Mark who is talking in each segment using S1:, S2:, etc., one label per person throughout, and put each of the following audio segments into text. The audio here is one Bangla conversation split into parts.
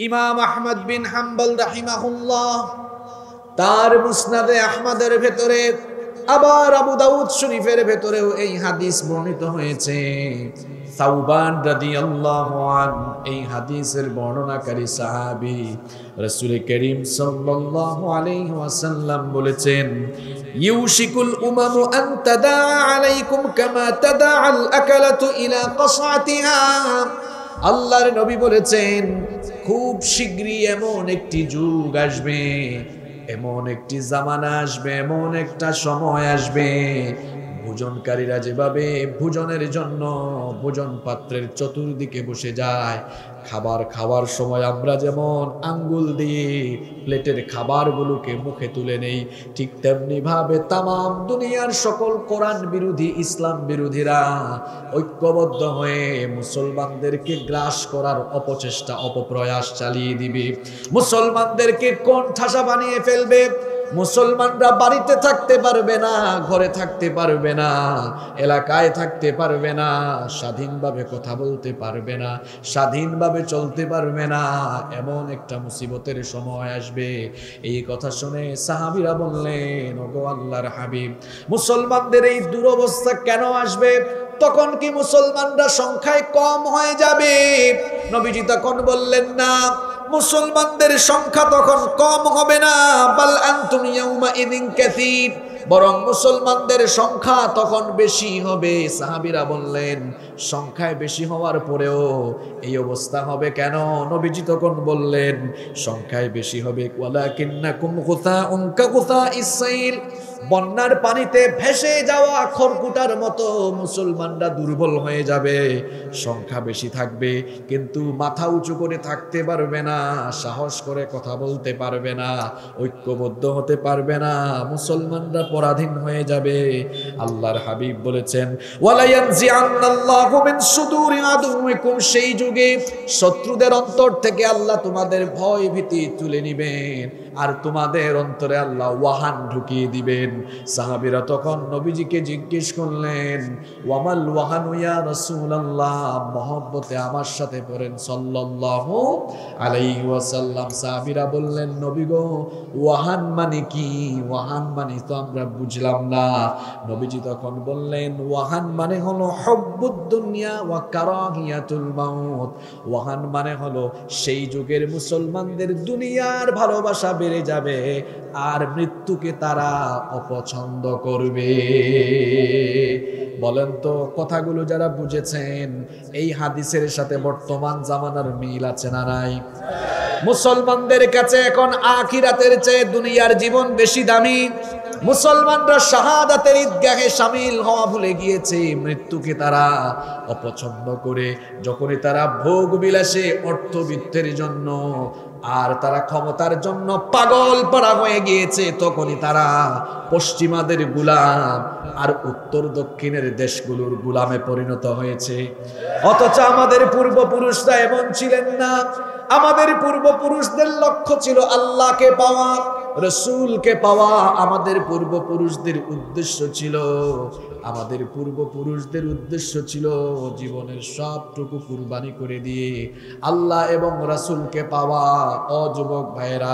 S1: ইমাম আহমদ বিন হাম্বল রাহিমাহুল্লাহ তার মুসনাদে আহমদের ভেতরে, আবার আবু দাউদ শরীফের ভেতরেও এই হাদিস বর্ণিত হয়েছে। সাউবান রাদিয়াল্লাহু আনহু এই হাদিসের বর্ণনাকারী সাহাবী, রাসূল করিম সাল্লাল্লাহু আলাইহি ওয়াসাল্লাম বলেছেন, ইউশিকুল উমামু আন তাদা আলাইকুম কামা তাদা আল আকালাতু ইলা কাসআতিহা। আল্লাহর নবী বলেছেন, খুব শীঘ্রই এমন একটি যুগ আসবে, এমন একটি জামানা আসবে, এমন একটা সময় আসবে, ভোজনকারীরা যেভাবে ভোজনের জন্য ভোজন পাত্রের চতুর্দিকে বসে যায়, খাবার খাওয়ার সময় আমরা যেমন আঙ্গুল দিয়ে প্লেটের খাবারগুলোকে মুখে তুলে নেই, ঠিক তেমনি ভাবে তামাম দুনিয়ার সকল কোরআন বিরোধী, ইসলাম বিরোধীরা ঐক্যবদ্ধ হয়ে মুসলমানদেরকে গ্রাস করার অপচেষ্টা, অপপ্রয়াস চালিয়ে দিবে। মুসলমানদেরকে কোণঠাসা বানিয়ে ফেলবে। মুসলমানরা বাড়িতে থাকতে পারবে না, ঘরে থাকতে পারবে না, এলাকায় থাকতে পারবে না, স্বাধীনভাবে কথা বলতে পারবে না, স্বাধীনভাবে চলতে পারবে না, এমন একটা মুসিবতের সময় আসবে। এই কথা শুনে সাহাবীরা বললেন, ওগো আল্লাহর হাবিব, মুসলমানদের এই দুরবস্থা কেন আসবে? তখন কি মুসলমানরা সংখ্যায় কম হয়ে যাবে? নবীজি তখন বললেন, না, মুসলমানদের সংখ্যা তখন কম হবে না, বাল আনতুম ইয়াউমা ইদিন কাসীর, বরং মুসলমানদের সংখ্যা তখন বেশি হবে। সাহাবীরা বললেন, সংখ্যায় বেশি হওয়ার পরেও এই অবস্থা হবে কেন? নবীজি তখন বললেন, সংখ্যায় বেশি হবে, ওয়ালাকিন্নাকুম গুসাউন কাগুসাইস সাইল, বন্যার পানিতে ভেসে যাওয়া খড়কুটার মতো মুসলমানরা দুর্বল হয়ে যাবে। সংখ্যা বেশি থাকবে কিন্তু মাথা উঁচু করে থাকতে পারবে না, সাহস করে কথা বলতে পারবে না, ঐক্যবদ্ধ হতে পারবে না, মুসলমানরা পরাধীন হয়ে যাবে। আল্লাহর হাবিব বলেছেন, ওয়ালা ইয়ানজিআন্নাল্লাহু মিন সুদুরি আদুইকুম, সেই যুগে শত্রুদের অন্তর থেকে আল্লাহ তোমাদের ভয় ভীতি তুলে নিবেন, আর তোমাদের অন্তরে আল্লাহ ওয়াহান ঢুকিয়ে দিবেন। সাহাবীরা তখন নবীজিকে জিজ্ঞেস করলেন, ওয়ামাল ওয়াহানু ইয়া রাসূলুল্লাহ, মহব্বতে আমার সাথে পড়েন সাল্লাল্লাহু আলাইহি ওয়াসাল্লাম। সাহাবীরা বললেন, নবী গো, ওয়াহান মানে কি? ওয়াহান মানে তো আমরা বুঝলাম না। নবীজি তখন বললেন, ওয়াহান মানে হলো হুব্বুদ দুনিয়া ওয়া কারাহিয়াতুল মাউত। ওয়াহান মানে হলো সেই যুগের মুসলমানদের দুনিয়ার ভালোবাসা বেড়ে যাবে আর মৃত্যুকে তারা অপছন্দ করবে। বলেন তো, কথাগুলো যারা বুঝেছেন, এই হাদিসের সাথে বর্তমান জামানার মিল আছে না নাই? মুসলমানদের কাছে এখন আখিরাতের চেয়ে দুনিয়ার জীবন বেশি দামি। মুসলমানরা শাহাদাতের ঈদগাহে শামিল হওয়া ভুলে গিয়েছে, মৃত্যুকে তারা অপছন্দ করে। যখনই তারা ভোগ বিলাসে, অর্থবিত্তের জন্য আর তারা ক্ষমতার জন্য পাগল পাড়া হয়ে গিয়েছে, তখনই তারা পশ্চিমাদের গোলাম আর উত্তর দক্ষিণের দেশগুলোর গোলামে পরিণত হয়েছে। অথচ আমাদের পূর্বপুরুষরা এমন ছিলেন না। আমাদের পূর্বপুরুষদের লক্ষ্য ছিল আল্লাহকে পাওয়া, রসুলকে পাওয়া। আমাদের পূর্বপুরুষদের উদ্দেশ্য ছিল, আমাদের পূর্বপুরুষদের উদ্দেশ্য ছিল জীবনের সবটুকু কুরবানি করে দিয়ে আল্লাহ এবং রাসূলকে পাওয়া। ও যুবক ভাইরা,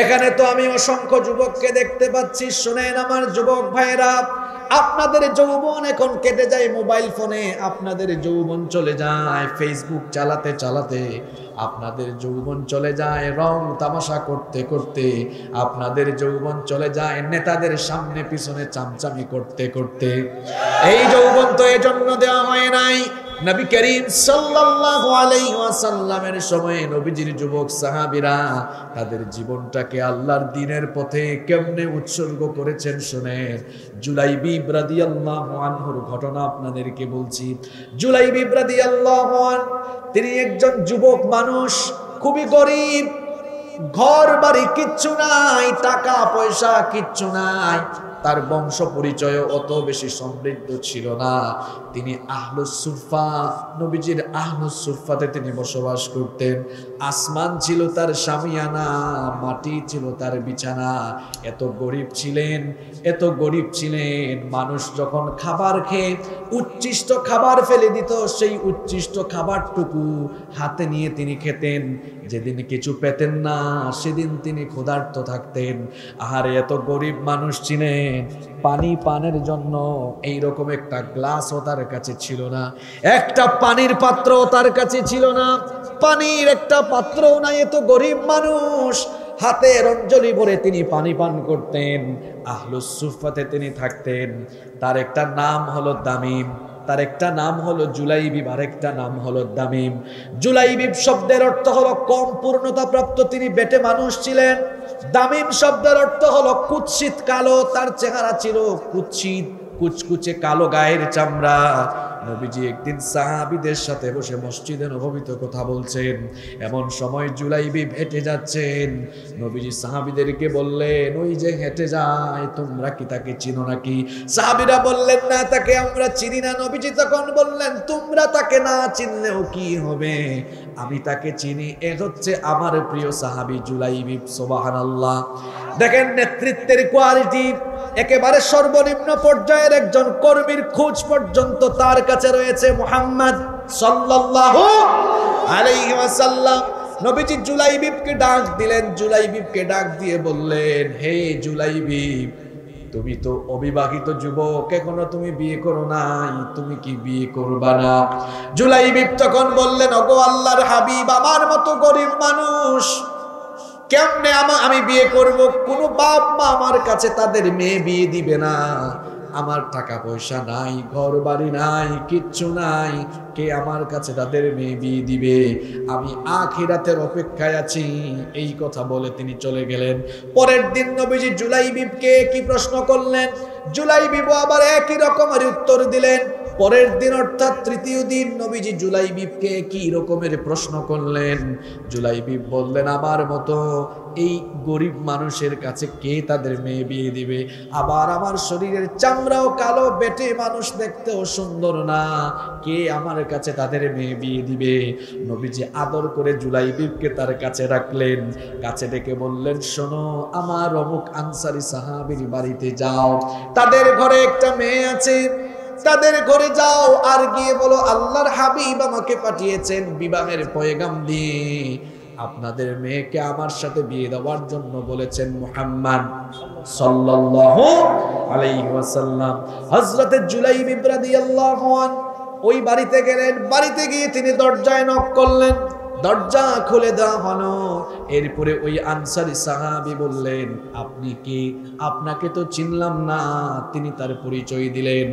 S1: এখানে তো আমি অসংখ্য যুবককে দেখতে পাচ্ছি। শুনেন আমার যুবক ভাইরা, আপনাদের যৌবন এখন কেটে যায় মোবাইল ফোনে, আপনাদের যৌবন চলে যায় ফেসবুক চালাতে চালাতে, আপনাদের যৌবন চলে যায় রং তামাশা করতে করতে, আপনাদের যৌবন চলে যায় নেতাদের সামনে পিছনে চামচামি করতে করতে। এই যৌবন তো এজন্য দেওয়া হয় নাই। নবী করিম সাল্লাল্লাহু আলাইহি ওয়াসাল্লামের সময়ে নবীজির যুবক সাহাবীরা তাদের জীবনটাকে আল্লাহর দ্বীনের পথে কেমনে উৎসর্গ করেছেন শুনেন। জুলাইবিব রাদিয়াল্লাহু আনহুর ঘটনা আপনাদেরকে বলছি। জুলাইবিব রাদিয়াল্লাহু আনহু, তিনি একজন যুবক মানুষ, খুবই গরিব, ঘর বাড়ি কিচ্ছু নাই, টাকা পয়সা কিচ্ছু নাই। তার বংশ পরিচয় অত বেশি সমৃদ্ধ ছিল না। তিনি আহলুস সুফা, নবীজির আহলুস সুফাতে তিনি বসবাস করতেন। আসমান ছিল তার শামিয়ানা, মাটি ছিল তার বিছানা। এত গরিব ছিলেন, এত গরিব ছিলেন, মানুষ যখন খাবার খেয়ে উচ্ছিষ্ট খাবার ফেলে দিত, সেই উচ্ছিষ্ট খাবারটুকু হাতে নিয়ে তিনি খেতেন। যেদিন কিছু পেতেন না সেদিন তিনি ক্ষুধার্ত থাকতেন। আহারে, এত গরিব মানুষ ছিলেন, পানি পানের জন্য এইরকম একটা গ্লাসও তার কাছে ছিল না, একটা পানির পাত্র তার কাছে ছিল না, পানির একটা পাত্রও নাই। এত গরিব মানুষ, হাতের অঞ্জলি ভরে তিনি পানি পান করতেন। আহলুস সুফাতে তিনি থাকতেন। তার একটা নাম হলো দামিম, তার একটা নাম হলো জুলাইবিব, আর একটা নাম হলো দামিম। জুলাইবিব শব্দের অর্থ হলো কম পূর্ণতা প্রাপ্ত, তিনি বেটে মানুষ ছিলেন। দামিম শব্দের অর্থ হলো কুৎসিত কালো, তার চেহারা ছিল কুৎসিত, কুচকুচে কালো গায়ের চামড়া। নবীজি একদিন সাহাবীদের সাথে বসে মসজিদে নববীতে কথা বলছেন, এমন সময় জুলাইবিব হেঁটে যাচ্ছেন। নবীজি সাহাবীদেরকে বললেন, ওই যে হেঁটে যায়, তোমরা কি তাকে চিনো নাকি? সাহাবীরা বললেন, না, তাকে আমরা চিনি না। নবীজি তখন বললেন, তোমরা তাকে না চিনলেও কি হবে, আমি তাকে চিনি, এ হচ্ছে আমার প্রিয় সাহাবী জুলাইবিব। সুবহানাল্লাহ। দেখেন নেতৃত্বের কোয়ালিটি, একেবারে সর্বনিম্ন পর্যায়ের একজন কর্মীর খোঁজ পর্যন্ত তার কাছে রয়েছে মুহাম্মদ সাল্লাল্লাহু আলাইহি ওয়াসাল্লাম। নবীজি জুলাইবিবকে ডাক দিলেন, জুলাইবিবকে ডাক দিয়ে বললেন, হে জুলাইবিব, তুমি তো অবিবাহিত যুবক, এখনো তুমি বিয়ে করো নাই, তুমি কি বিয়ে করবা না? জুলাইবিব তখন বললেন, ওগো আল্লাহর হাবিব, আমার মতো গরিব মানুষ কেমনে আমি বিয়ে করব? কোনো বাপ মা আমার কাছে তাদের মেয়ে বিয়ে দিবে না, আমার টাকা পয়সা নাই, ঘর বাড়ি নাই, কিচ্ছু নাই, কে আমার কাছে তাদের মেয়ে বিয়ে দিবে? আমি আখিরাতের অপেক্ষায় আছি। এই কথা বলে তিনি চলে গেলেন। পরের দিন নবীজি জুলাইবিবকে কি প্রশ্ন করলেন, জুলাইবিব আবার একই রকমের উত্তর দিলেন। পরের দিন অর্থাৎ তৃতীয় দিন নবীজি জুলাইবিবকে কি রকমের প্রশ্ন করলেন। জুলাইবিব বললেন, আমার মতো এই গরিব মানুষের কাছে কে তাদের মেয়ে বিয়ে দিবে? আবার আমার শরীরের চামড়াও কালো, বেটে মানুষ, দেখতেও সুন্দর না, কে আমার কাছে তাদের মেয়ে বিয়ে দিবে? নবীজি আদর করে জুলাইবিবকে তার কাছে রাখলেন, কাছে ডেকে বললেন, শোনো, আমার অমুক আনসারী সাহাবীর বাড়িতে যাও, তাদের ঘরে একটা মেয়ে আছে, তাদের ঘরে যাও, আর গিয়ে বলো আল্লাহর হাবিব আমাকে পাঠিয়েছেন বিবাহের পয়গাম দিয়ে, আপনাদের মেয়েকে আমার সাথে বিয়ে দেওয়ার জন্য বলেছেন মুহাম্মদ সাল্লাল্লাহু আলাইহি ওয়াসাল্লাম। হযরত জুলাইবিব রাদিয়াল্লাহু আনহু ওই বাড়িতে গেলেন। বাড়িতে গিয়ে তিনি দরজায় নক করলেন, দরজা খুলে দেওয়া হলো। এরপরে ওই আনসারী সাহাবী বললেন, আপনি কি? আপনাকে তো চিনলাম না। তিনি তার পরিচয় দিলেন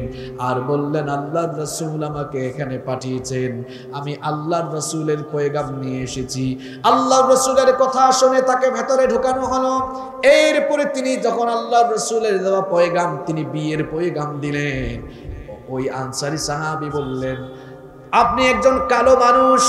S1: আর বললেন, আল্লাহর রাসূল আমাকে এখানে পাঠিয়েছেন, আমি আল্লাহর রাসূলের পয়গাম নিয়ে এসেছি। আল্লাহর রাসূলের কথা শুনে তাকে ভেতরে ঢোকানো হলো। এরপরে তিনি যখন আল্লাহর রাসূলের দেওয়া পয়গাম, তিনি বিয়ের পয়গাম দিলেন। ওই আনসারী সাহাবী বললেন, আপনি একজন কালো মানুষ,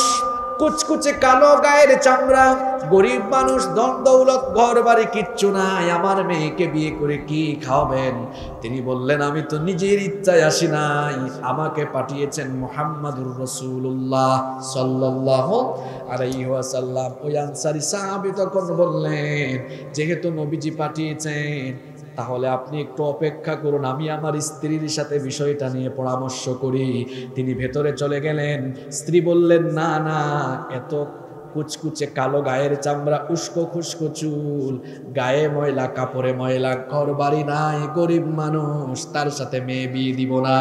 S1: কুচকুচে কালো গায়ের চামড়া, গরিব মানুষ, ধন দৌলত, ঘর বাড়ি কিচ্ছু নাই, আমার মেয়েকে বিয়ে করে কি খাওয়াবেন? তিনি বললেন, আমি তো নিজের ইচ্ছায় আসি নাই, আমাকে পাঠিয়েছেন মুহাম্মাদুর রাসূলুল্লাহ সাল্লাল্লাহু আলাইহি ওয়াসাল্লাম। ওই আনসারী সাহাবী তখন বললেন, যেহেতু নবীজি পাঠিয়েছেন, তাহলে আপনি একটু অপেক্ষা করুন, আমি আমার স্ত্রীর সাথে বিষয়টা নিয়ে পরামর্শ করি। তিনি ভেতরে চলে গেলেন। স্ত্রী বললেন, না না, এত কুচকুচে কালো গায়ের চামড়া, উস্কো খুস্কো চুল, গায়ে ময়লা, কাপড়ে ময়লা, ঘর বাড়ি নাই, গরিব মানুষ, তার সাথে মেয়ে বিয়ে দিব না।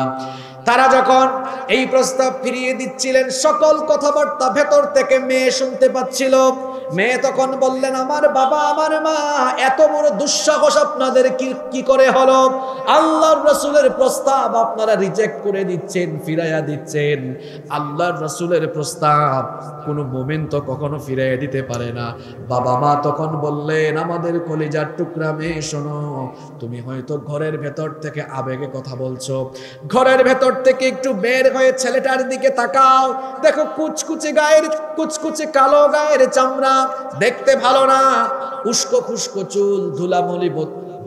S1: তারা যখন এই প্রস্তাব ফিরিয়ে দিচ্ছিলেন, সকল কথাবার্তা ভেতর থেকে মেয়ে শুনতে পাচ্ছিল। মেয়ে তখন বললেন, আমার বাবা, আমার মা, এত বড় দুঃসাহস আপনাদের কি করে হলো? আল্লাহর রাসূলের প্রস্তাব আপনারা রিজেক্ট করে দিচ্ছেন, ফিরাইয়া দিচ্ছেন। আল্লাহর রাসূলের প্রস্তাব কোনো মুমিন তো কখনো ফিরাইয়া দিতে পারে না। বাবা মা তখন বললেন, আমাদের কলিজার টুকরা মেয়ে, শোনো, তুমি হয়তো ঘরের ভেতর থেকে আবেগে কথা বলছো, ঘরের ভেতর থেকে একটু বের হয়ে ছেলেটার দিকে তাকাও, দেখো কুচকুচে গায়ের, কুচকুচে কালো গায়ের চামড়া, দেখতে ভালো না, উস্কো খুস্কো চুল,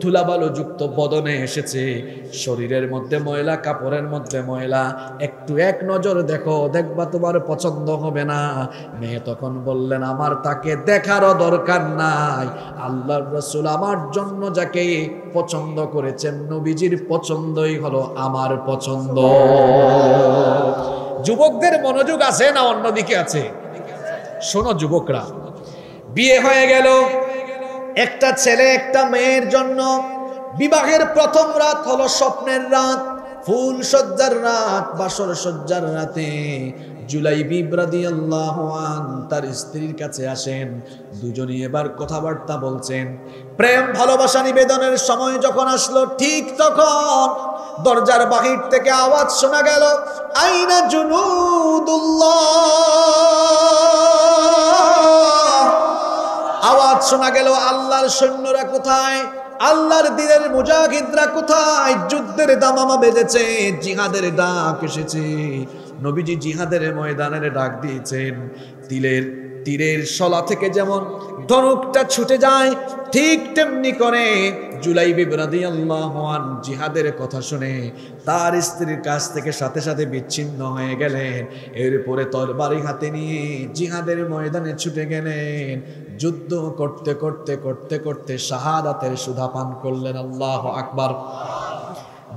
S1: ধুলাবালু যুক্ত বদনে এসেছে, শরীরের মধ্যে ময়লা, কাপড়ের মধ্যে ময়লা, একটু এক নজর দেখো, দেখবা তোমার পছন্দ হবে না। মেয়ে তখন বললেন, আমার তাকে দেখারও দরকার নাই, আল্লাহর রাসূল আমার জন্য যাকে পছন্দ করেছেন, নবীজির পছন্দই হলো আমার পছন্দ। যুবকদের মনোযোগ আছে না অন্যদিকে আছে? শোনো যুবকরা, বিয়ে হয়ে গেল, একটা ছেলে একটা মেয়ের জন্য বিবাহের প্রথম রাত হলো স্বপ্নের রাত, ফুল সজ্জার রাত, বাসর সজ্জার রাতে জুলাইবিব রাদিয়াল্লাহু আনহু তার স্ত্রীর কাছে আসেন। দুজনই এবার কথাবার্তা বলছেন। প্রেম ভালোবাসা নিবেদনের সময় যখন আসলো, ঠিক তখন দরজার বাহির থেকে আওয়াজ শোনা গেল, আইনা জুনুদুল্লাহ। আওয়াজ শোনা গেল, আল্লাহর সৈন্যরা কোথায়, আল্লাহর দ্বীনের মুজাহিদরা কোথায়? যুদ্ধের দামামা বেজেছে, জিহাদের ডাক এসেছে। নবীজি জিহাদের ময়দানের ডাক দিয়েছেন। তীরের শলা থেকে যেমন ধনুকটা ছুটে যায়, ঠিক তেমনি করে জুলাইবিব রাদিয়াল্লাহু আনহু জিহাদের কথা শুনে তার স্ত্রীর কাছ থেকে সাথে সাথে বিচ্ছিন্ন হয়ে গেলেন। এরপরে তরবারি হাতে নিয়ে জিহাদের ময়দানে ছুটে গেলেন। যুদ্ধ করতে করতে করতে করতে শাহাদাতের সুধা পান করলেন। আল্লাহু আকবার।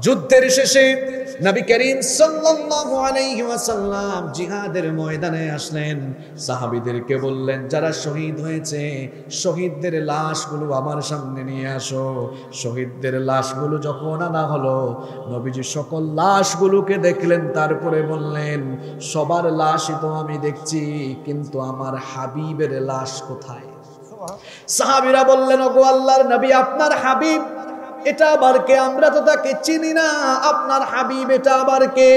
S1: যুদ্ধের শেষে নবী করিম সাল্লাল্লাহু আলাইহি ওয়াসাল্লাম জিহাদের ময়দানে আসলেন। সাহাবীদেরকে বললেন, যারা শহীদ হয়েছে শহীদদের লাশগুলো আমার সামনে নিয়ে আসো। শহীদদের লাশগুলো যখন আনা হলো, নবীজি সকল লাশগুলোকে দেখলেন, তারপরে বললেন, সবার লাশই তো আমি দেখছি, কিন্তু আমার হাবিবের লাশ কোথায়? সাহাবীরা বললেন, ওগো আল্লাহর নবী, আপনার হাবিব এটা আবার কে? আমরা তো তাকে চিনি না, আপনার হাবিব এটা আবার কে?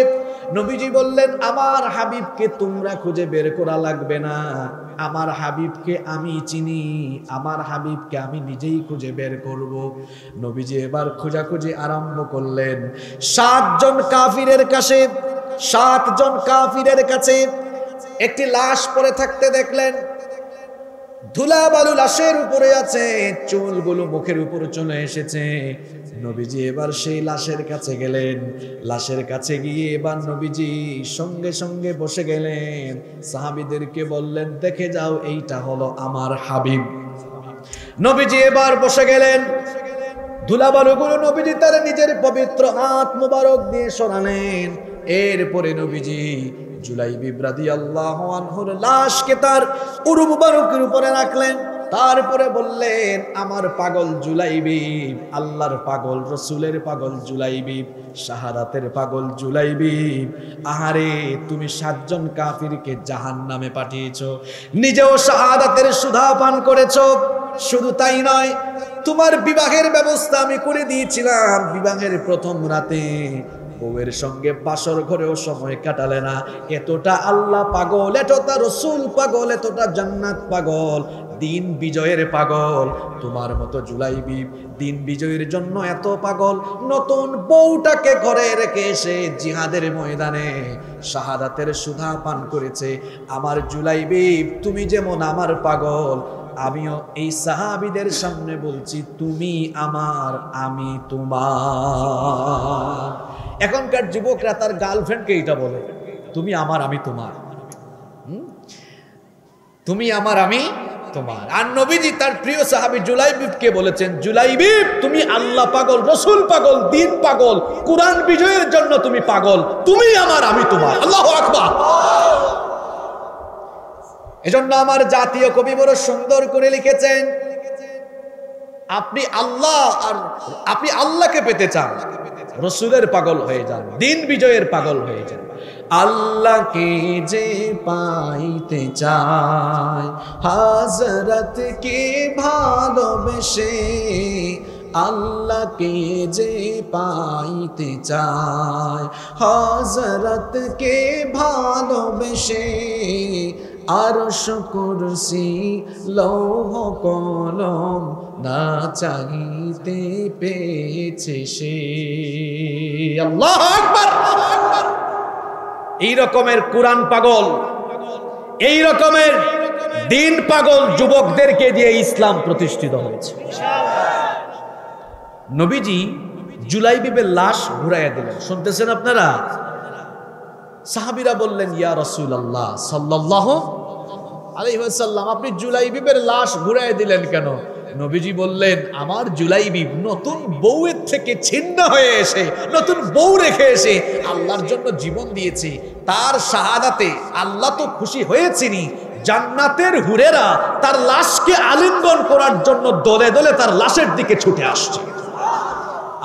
S1: নবীজি বললেন, আমার হাবিবকে তোমরা খুঁজে বের করা লাগবে না, আমার হাবিবকে আমি চিনি, আমার হাবিবকে আমি নিজেই খুঁজে বের করব। নবীজি এবার খোঁজাখুঁজি আরম্ভ করলেন। 7 জন কাফিরের কাছে একটি লাশ পড়ে থাকতে দেখলেন। ধুলা বালু লাশের উপরে আছে, চুলগুলো মুখের উপর চলে এসেছে। নবীজি এবার সেই লাশের কাছে গেলেন। লাশের কাছে গিয়ে এবার নবীজি সঙ্গে সঙ্গে বসে গেলেন। সাহাবীদেরকে বললেন, দেখে যাও, এইটা হলো আমার হাবিব। নবীজি এবার বসে গেলেন। ধুলা বালুগুলো নবীজি তার নিজের পবিত্র হাত মুবারক দিয়ে সরালেন। এরপরে নবীজি জুলাইবিব রাদিয়াল্লাহু আনহুর লাশকে তার উরু মুবারকের উপরে রাখলেন। তারপরে বললেন, আমার পাগল জুলাইবিব, আল্লাহর পাগল, রসুলের পাগল জুলাইবিব, শাহাদাতের পাগল জুলাইবিব, আহারে তুমি 7 জন কাফিরকে জাহান্নামে পাঠিয়েছো, নিজেও শাহাদাতের সুধা পান করেছো। শুধু তাই নয়, তোমার বিবাহের ব্যবস্থা আমি করে দিয়েছিলাম। বিবাহের প্রথম রাতে বউয়ের সঙ্গে বাসর ঘরেও সময় কাটালে না। এতটা আল্লাহ পাগল, এতটা রসুল পাগল, এতটা জান্নাত পাগল, দিন বিজয়ের পাগল। তোমার মতো জুলাইবিব দিন বিজয়ের জন্য এত পাগল, নতুন বউটাকে ঘরে রেখে এসে জিহাদের ময়দানে শাহাদাতের সুধা পান করেছে। আমার জুলাইবিব, তুমি যেমন আমার পাগল, আমিও এই সাহাবীদের সামনে বলছি, তুমি আমার, আমি তোমার। এখনকার যুবকরা তার গার্লফ্রেন্ডকে এটা বলে, তুমি আমার, আমি তোমার, তুমি আমার, আমি তোমার। আর নবীজি তার প্রিয় সাহাবী জুলাইবিবকে বলেছেন, জুলাইবিব তুমি আল্লাহ পাগল, রসুল পাগল, দিন পাগল, কুরআন বিজয়ের জন্য তুমি পাগল, তুমি আমার, আমি তোমার। আল্লাহু আকবার। এজন্য আমার জাতীয় কবি বড় সুন্দর করে লিখেছেন, আপনি আল্লাহকে পেতে চান, রসুলের পাগল হয়ে যান, দিন বিজয়ের পাগল হয়ে যান। আল্লাহকে যে পাইতে চায়, হযরতকে ভালোবেসে, আল্লাহকে যে পাইতে চায়, হযরতকে ভালোবেসে, আরশ কুরসি লৌহ কলম না চাইতে পেয়েছে সে। আল্লাহু আকবার। এই রকমের কুরআন পাগল, এই রকমের দিন পাগল যুবকদেরকে দিয়ে ইসলাম প্রতিষ্ঠিত হয়েছে। নবীজি জুলাইবিবের লাশ ঘুরাইয়া দিলেন। শুনতেছেন আপনারা? সাহাবীরা বললেন, ইয়া রাসূলুল্লাহ সাল্লাল্লাহু আলাইহি ওয়াসাল্লাম, আপনি জুলাইবিবের লাশ ঘুরাইয়া দিলেন কেন? নবীজি বললেন, আমার জুলাইবিব নতুন বউয়ের থেকে ছিন্ন হয়ে এসে, নতুন বউ রেখে এসে আল্লাহর জন্য জীবন দিয়েছে। তার শাহাদাতে আল্লাহ তো খুশি হয়েছেনি, জান্নাতের হুরেরা তার লাশকে আলিঙ্গন করার জন্য দলে দলে তার লাশের দিকে ছুটে আসছে।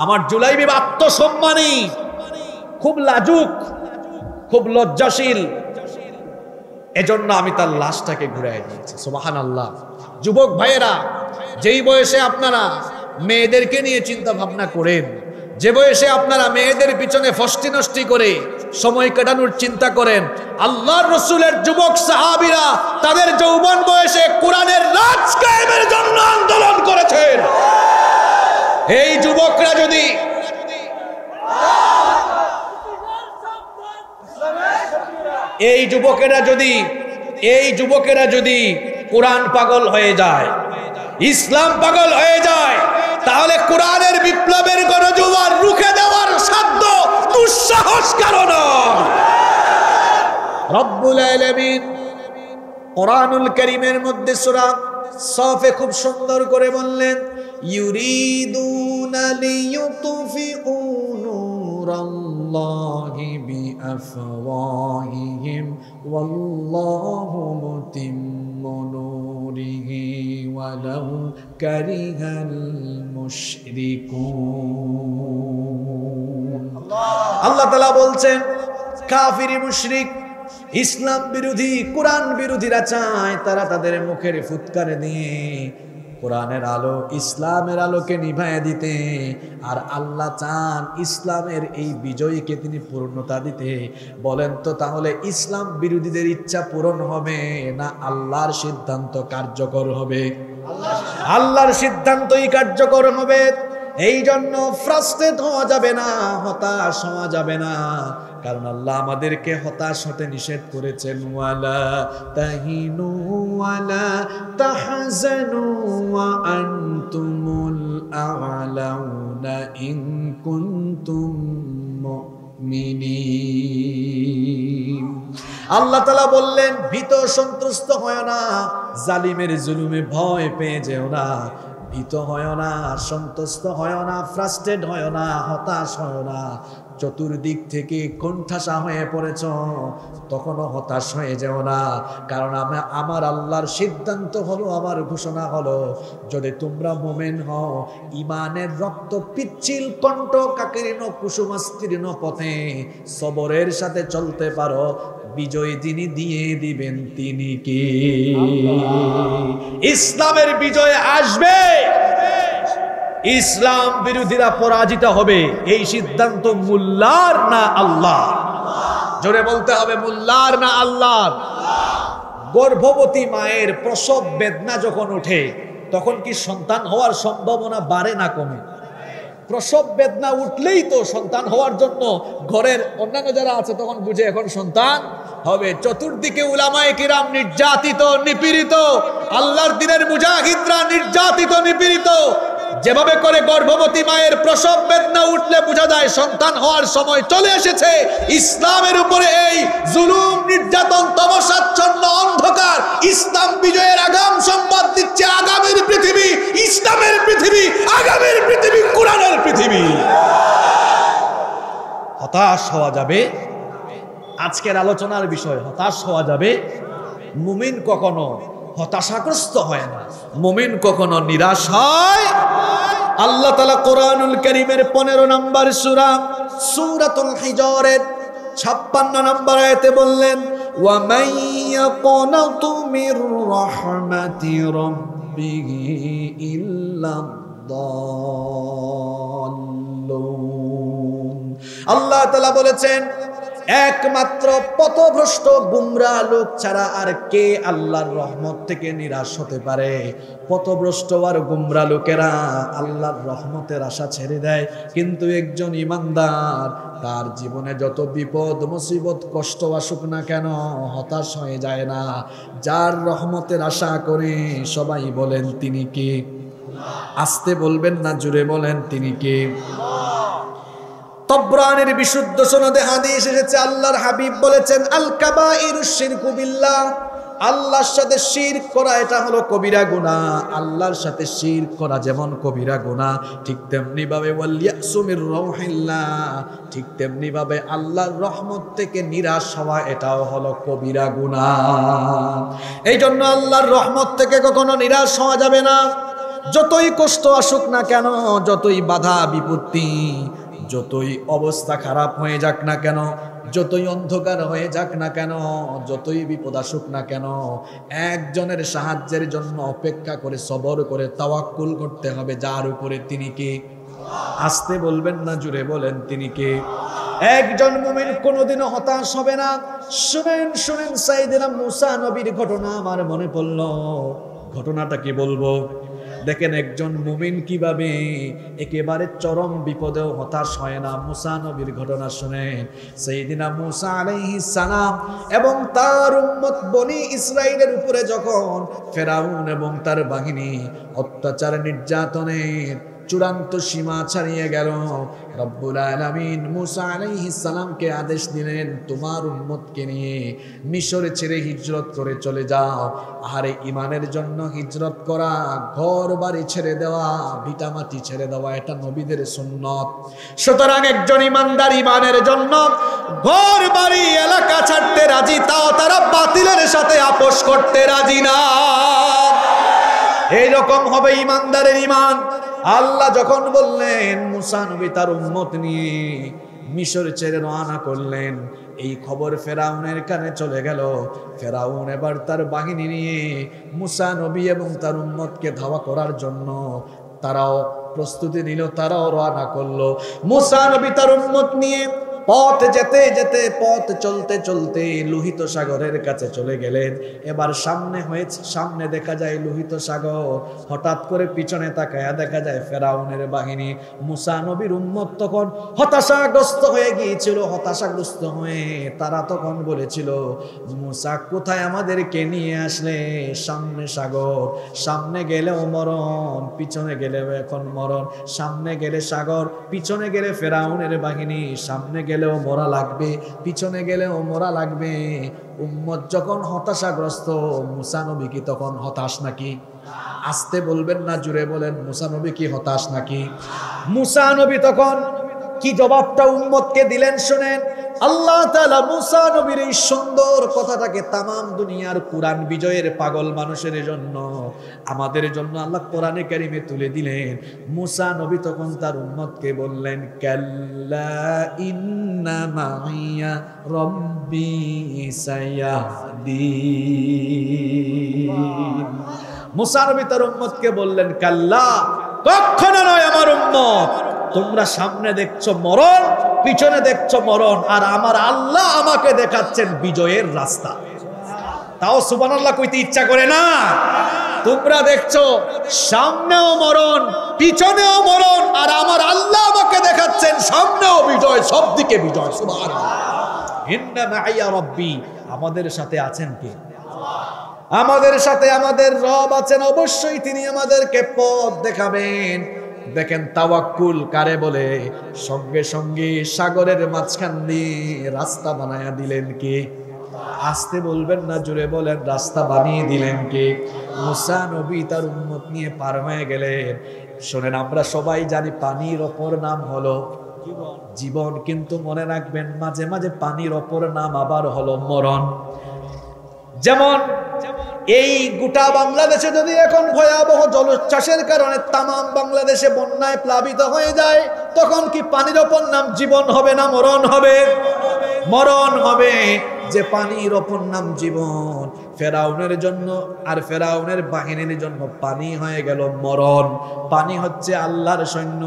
S1: আমার জুলাইবিব আত্মসম্মানী, খুব লাজুক, খুব লজ্জাশীল, এজন্য আমি তার লাশটাকে ঘুরাই দিয়েছি। সুবহানাল্লাহ। যুবক ভাইয়েরা, যেই বয়সে আপনারা মেয়েদেরকে নিয়ে চিন্তা ভাবনা করেন, যে বয়সে আপনারা মেয়েদের পিছনে ফষ্টি নষ্টি করে সময় কাটানোর চিন্তা করেন, আল্লাহর রাসূলের যুবক সাহাবীরা তাদের যৌবন বয়সে কোরআনের রাজ কায়েমের জন্য আন্দোলন করেছেন। এই যুবকরা যদি এই যুবকেরা যদি কোরআন পাগল হয়ে যায়, ইসলাম পাগল হয়ে যায়, তাহলে কোরআনের বিপ্লবের গণজোয়ার রুখে দেওয়ার সাধ্য দুঃসাহস কারণ। রব্বুল আলামিন কোরআনুল কারীমের মধ্যে সূরা সফে খুব সুন্দর করে বললেন, ইউরিদুনা লিইউতফিউ নূরাল্লাহি বিআফওয়াহিহিম ওয়াল্লাহু মুতিম্মু নূরিহি ওয়ালাউ কারিহাল মুশরিকুন। আল্লাহ তাআলা বলছেন, কাফির মুশরিক, ইসলাম বিরোধী, কোরআন বিরোধীরা চায় তারা তাদের মুখের ফুৎকারে দিয়ে কোরআনের আলো, ইসলামের আলোকে নিভাইয়া দিতে, আর আল্লাহ চান ইসলামের এই বিজয়ীকে তিনি পূর্ণতা দিতে। বলেন তো তাহলে ইসলাম বিরোধীদের ইচ্ছা পূরণ হবে না আল্লাহর সিদ্ধান্ত কার্যকর হবে? আল্লাহর সিদ্ধান্তই কার্যকর হবে। এই জন্য ফ্রাস্ট্রেট হওয়া যাবে না, হতাশ হওয়া যাবে না, কারণ আল্লাহ আমাদেরকে হতাশ হতে নিষেধ করেছেন। ওয়ালা তাহিনু ওয়ালা তাহজানু ওয়া আনতুমুল আ'লাউনা ইন কুনতুম মুমিনিন। আল্লাহ তাআলা বললেন, ভীত সন্ত্রস্ত হয় না, জালিমের জুলুমে ভয় পেয়ে যেও না, ভীত হয় না, সন্তুষ্ট হয় না, ফ্রাস্ট্রেট হয় না, হতাশ হয় না। চতুর্দিক থেকে কোণঠাসা হয়ে পড়েছ, তখনও হতাশ হয়ে যেও না, কারণ আমার আল্লাহর সিদ্ধান্ত হলো, আমার ঘোষণা হলো, যদি তোমরা মুমিন হও, ঈমানের রক্ত পিচ্ছিল কণ্ঠ কাকিরীন কুসুমাস্তীর্ণ পথে সবরের সাথে চলতে পারো, বিজয় যিনি দিয়ে দিবেন তিনি কে? ইসলামের বিজয় আসবে, ইসলাম বিরোধীরা পরাজিত হবে। এই সিদ্ধান্ত মুল্লার না আল্লাহ? জোরে বলতে হবে, মুল্লার না আল্লাহ? গর্ভবতী মায়ের প্রসব বেদনা যখন ওঠে, তখন কি সন্তান হওয়ার সম্ভাবনা বাড়ে না কমে? প্রসব বেদনা উঠলেই তো সন্তান হওয়ার জন্য ঘরের অন্যান্য যারা আছে তখন বুঝে এখন সন্তান হবে। চতুর্দিকে উলামায়ে কিরাম নির্যাতিত, নিপীড়িত, আল্লাহর দ্বীনের মুজাহিদরা নির্যাতিত, নিপীড়িত। যেভাবে করে গর্ভবতী মায়ের প্রসব বেদনা উঠলে বোঝা যায় সন্তান হওয়ার সময় চলে এসেছে, ইসলামের উপরে এই জুলুম, নির্যাতন, তমসাচ্ছন্ন অন্ধকার ইসলাম বিজয়ের আগাম সংবাদ দিচ্ছে। আগামীর পৃথিবী ইসলামের পৃথিবী, আগামীর পৃথিবী কোরআনের পৃথিবী। হতাশ হওয়া যাবে, আজকের আলোচনার বিষয় হতাশ হওয়া যাবে। মুমিন কখনো হতাশাগ্রস্ত হয় না, মুমিন কখনো নিরাশ হয়। আল্লাহ তাআলা কোরআনুল কারীমের 15 নম্বর সূরা সূরাতুল হিজরের 56 নম্বর আয়াতে বললেন, ওয়া মান ইয়াকুনাতু মির রাহমাতি রাব্বিহি ইল্লা দাল্লুন। আল্লাহ তাআলা বলেছেন, একমাত্র পথভ্রষ্ট গুমরাহ লোক ছাড়া আর কে আল্লাহর রহমত থেকে নিরাশ হতে পারে? পথভ্রষ্ট আর গুমরাহ লোকেরা আল্লাহর রহমতের আশা ছেড়ে দেয়, কিন্তু একজন ঈমানদার তার জীবনে যত বিপদ মুসিবত কষ্ট আসুক না কেন হতাশ হয়ে যায় না। যার রহমতের আশা করে সবাই বলেন তিনি কে? আসতে বলবেন না, জুড়ে বলেন তিনি কে? তবরানীর বিশুদ্ধ সনদে হাদিস এসেছে, আল্লাহর হাবিব বলেছেন, আল কাবাইরুশ শিরকু বিল্লাহ, আল্লাহর সাথে শিরক করা এটা হলো কবিরা গুনাহ। আল্লাহর সাথে শিরক করা যেমন কবিরা গুনাহ, ঠিক তেমনি ভাবে ওয়াল ইয়াসু মির রাউহিল্লাহ, ঠিক তেমনি ভাবে আল্লাহর রহমত থেকে নিরাশ হওয়া এটাও হলো কবিরা গুনাহ। এই জন্য আল্লাহর রহমত থেকে কখনো নিরাশ হওয়া যাবে না। যতই কষ্ট আসুক না কেন, যতই বাধা বিপত্তি, যতই অবস্থা খারাপ হয়ে যাক না কেন, যতই অন্ধকার হয়ে যাক না কেন, যতই বিপদ আসুক না কেন, একজনের সাহায্যের জন্য অপেক্ষা করে সবর করে তাওয়াক্কুল করতে হবে, যার উপরে তিনি কে? আসতে বলবেন না, জুড়ে বলেন তিনি কে? একজন মুমিন কোনোদিনও হতাশ হবে না। শুনেন শুনেন, সাইয়েদনা মুসা নবীর ঘটনা আমার মনে পড়ল। ঘটনাটা কি বলবো? দেখেন একজন মুমিন কিভাবে একেবারে চরম বিপদেও হতাশ হয় না। মুসা নবীর ঘটনা শুনেন। সাইয়েদনা মুসা আলাইহিস সালাম এবং তার উম্মত বনি ইসরাইলের উপরে যখন ফেরাউন এবং তার বাহিনী অত্যাচার নির্যাতনের চূড়ান্ত সীমা ছাড়িয়ে গেল, রব্বুল আলামিন মুসা আলাইহিস সালামকে আদেশ দিলেন, তোমার উম্মতকে নিয়ে মিশর ছেড়ে হিজরত করে চলে যাও। আরে ইমানের জন্য হিজরত করা, ঘর বাড়ি ছেড়ে দেওয়া, ভিটামাটি ছেড়ে দেওয়া, এটা নবীদের সুন্নত। সুতরাং একজন ইমানদার ইমানের জন্য ঘর বাড়ি এলাকা ছাড়তে রাজি, তাও তারা বাতিলের সাথে আপোষ করতে রাজি না। এইরকম হবে ইমানদারের ইমান। আল্লাহ যখন বললেন মুসা নবী তার উম্মত নিয়ে মিশর ছেড়ে রওনা করলেন, এই খবর ফেরাউনের কানে চলে গেল। ফেরাউন এবার তার বাহিনী নিয়ে মুসা নবী এবং তার উম্মতকে ধাওয়া করার জন্য তারাও প্রস্তুতি নিল, তারাও রওনা করলো। মুসা নবী তার উম্মত নিয়ে পথ যেতে যেতে, পথ চলতে চলতে লোহিত সাগরের কাছে চলে গেলেন। এবার সামনে দেখা যায় লোহিত সাগর। হঠাৎ করে পিছনে তাকায়া দেখা যায় ফেরাউনের বাহিনী। মুসা নবীর উম্মত তখন হতাশাগ্রস্ত হয়ে গিয়েছিল। হতাশাগ্রস্ত হয়ে তারা তখন বলেছিল, মুসা কোথায় আমাদেরকে নিয়ে আসলে? সামনে সাগর, সামনে গেলেও মরণ, পিছনে গেলেও এখন মরণ। সামনে গেলে সাগর, পিছনে গেলে ফেরাউনের বাহিনী, সামনে গেলেও মরা লাগবে, পিছনে গেলেও মরা লাগবে। উম্মত যখন হতাশাগ্রস্ত, মুসা নবী কি তখন হতাশ নাকি? আসতে বলবেন না, জুড়ে বলেন, মুসা নবী কি হতাশ নাকি? মুসা নবী তখন কি জবাবটা উম্মতকে দিলেন শুনেন। আল্লাহ তাআলা মুসা নবীর এই সুন্দর কথাটাকে তামাম দুনিয়ার কুরআন বিজয়ের পাগল মানুষের জন্য, আমাদের জন্য আল্লাহ কোরআনে কারিমে তুলে দিলেন। মুসা নবী তখন তার উম্মতকে বললেন, কাল্লা ইন্না মাইয়া রব্বি সায়াহদিন। মুসা নবী তার উম্মতকে বললেন, কাল্লা, কখনো নয় আমার উম্মত, তোমরা সামনে দেখছো মরণ, পিছনে দেখছো মরণ, আর আমার আল্লাহ আমাকে দেখাচ্ছেন বিজয়ের রাস্তা। তাও সুবহানাল্লাহ কইতে ইচ্ছা করে না? তোমরা দেখছো সামনেও মরণ, পিছনেও মরণ, আর আমার আল্লাহ আমাকে দেখাচ্ছেন সামনেও বিজয়, সব দিকে বিজয়। সুবহানাল্লাহ। ইন্না মাইয়া রব্বি, আমাদের সাথে আছেন কে? আমাদের সাথে আমাদের রব আছেন, অবশ্যই তিনি আমাদেরকে পথ দেখাবেন। দেখেন তাওয়াক্কুল কারে বলে? সঙ্গে সঙ্গে সাগরের মাঝখান দিয়ে রাস্তা বানায়া দিলেন কে? আসতে বলবেন না, জুড়ে বলেন, রাস্তা বানিয়ে দিলেন কে? মুসা নবী তার উম্মত নিয়ে পার হয়ে গেলেন। শোনেন, আমরা সবাই জানি পানির অপর নাম হলো জীবন, কিন্তু মনে রাখবেন মাঝে মাঝে পানির অপর নাম আবার হলো মরণ। যেমন এই গোটা বাংলাদেশে যদি এখন ভয়াবহ জলোচ্ছ্বাসের কারণে তামাম বাংলাদেশে বন্যায় প্লাবিত হয়ে যায়, তখন কি পানির অপর নাম জীবন হবে না মরণ হবে? মরণ হবে। যে পানির অপর নাম জীবন, ফেরাউনের জন্য আর ফেরাউনের বাহিনীর জন্য পানি হয়ে গেল মরণ। পানি হচ্ছে আল্লাহর সৈন্য।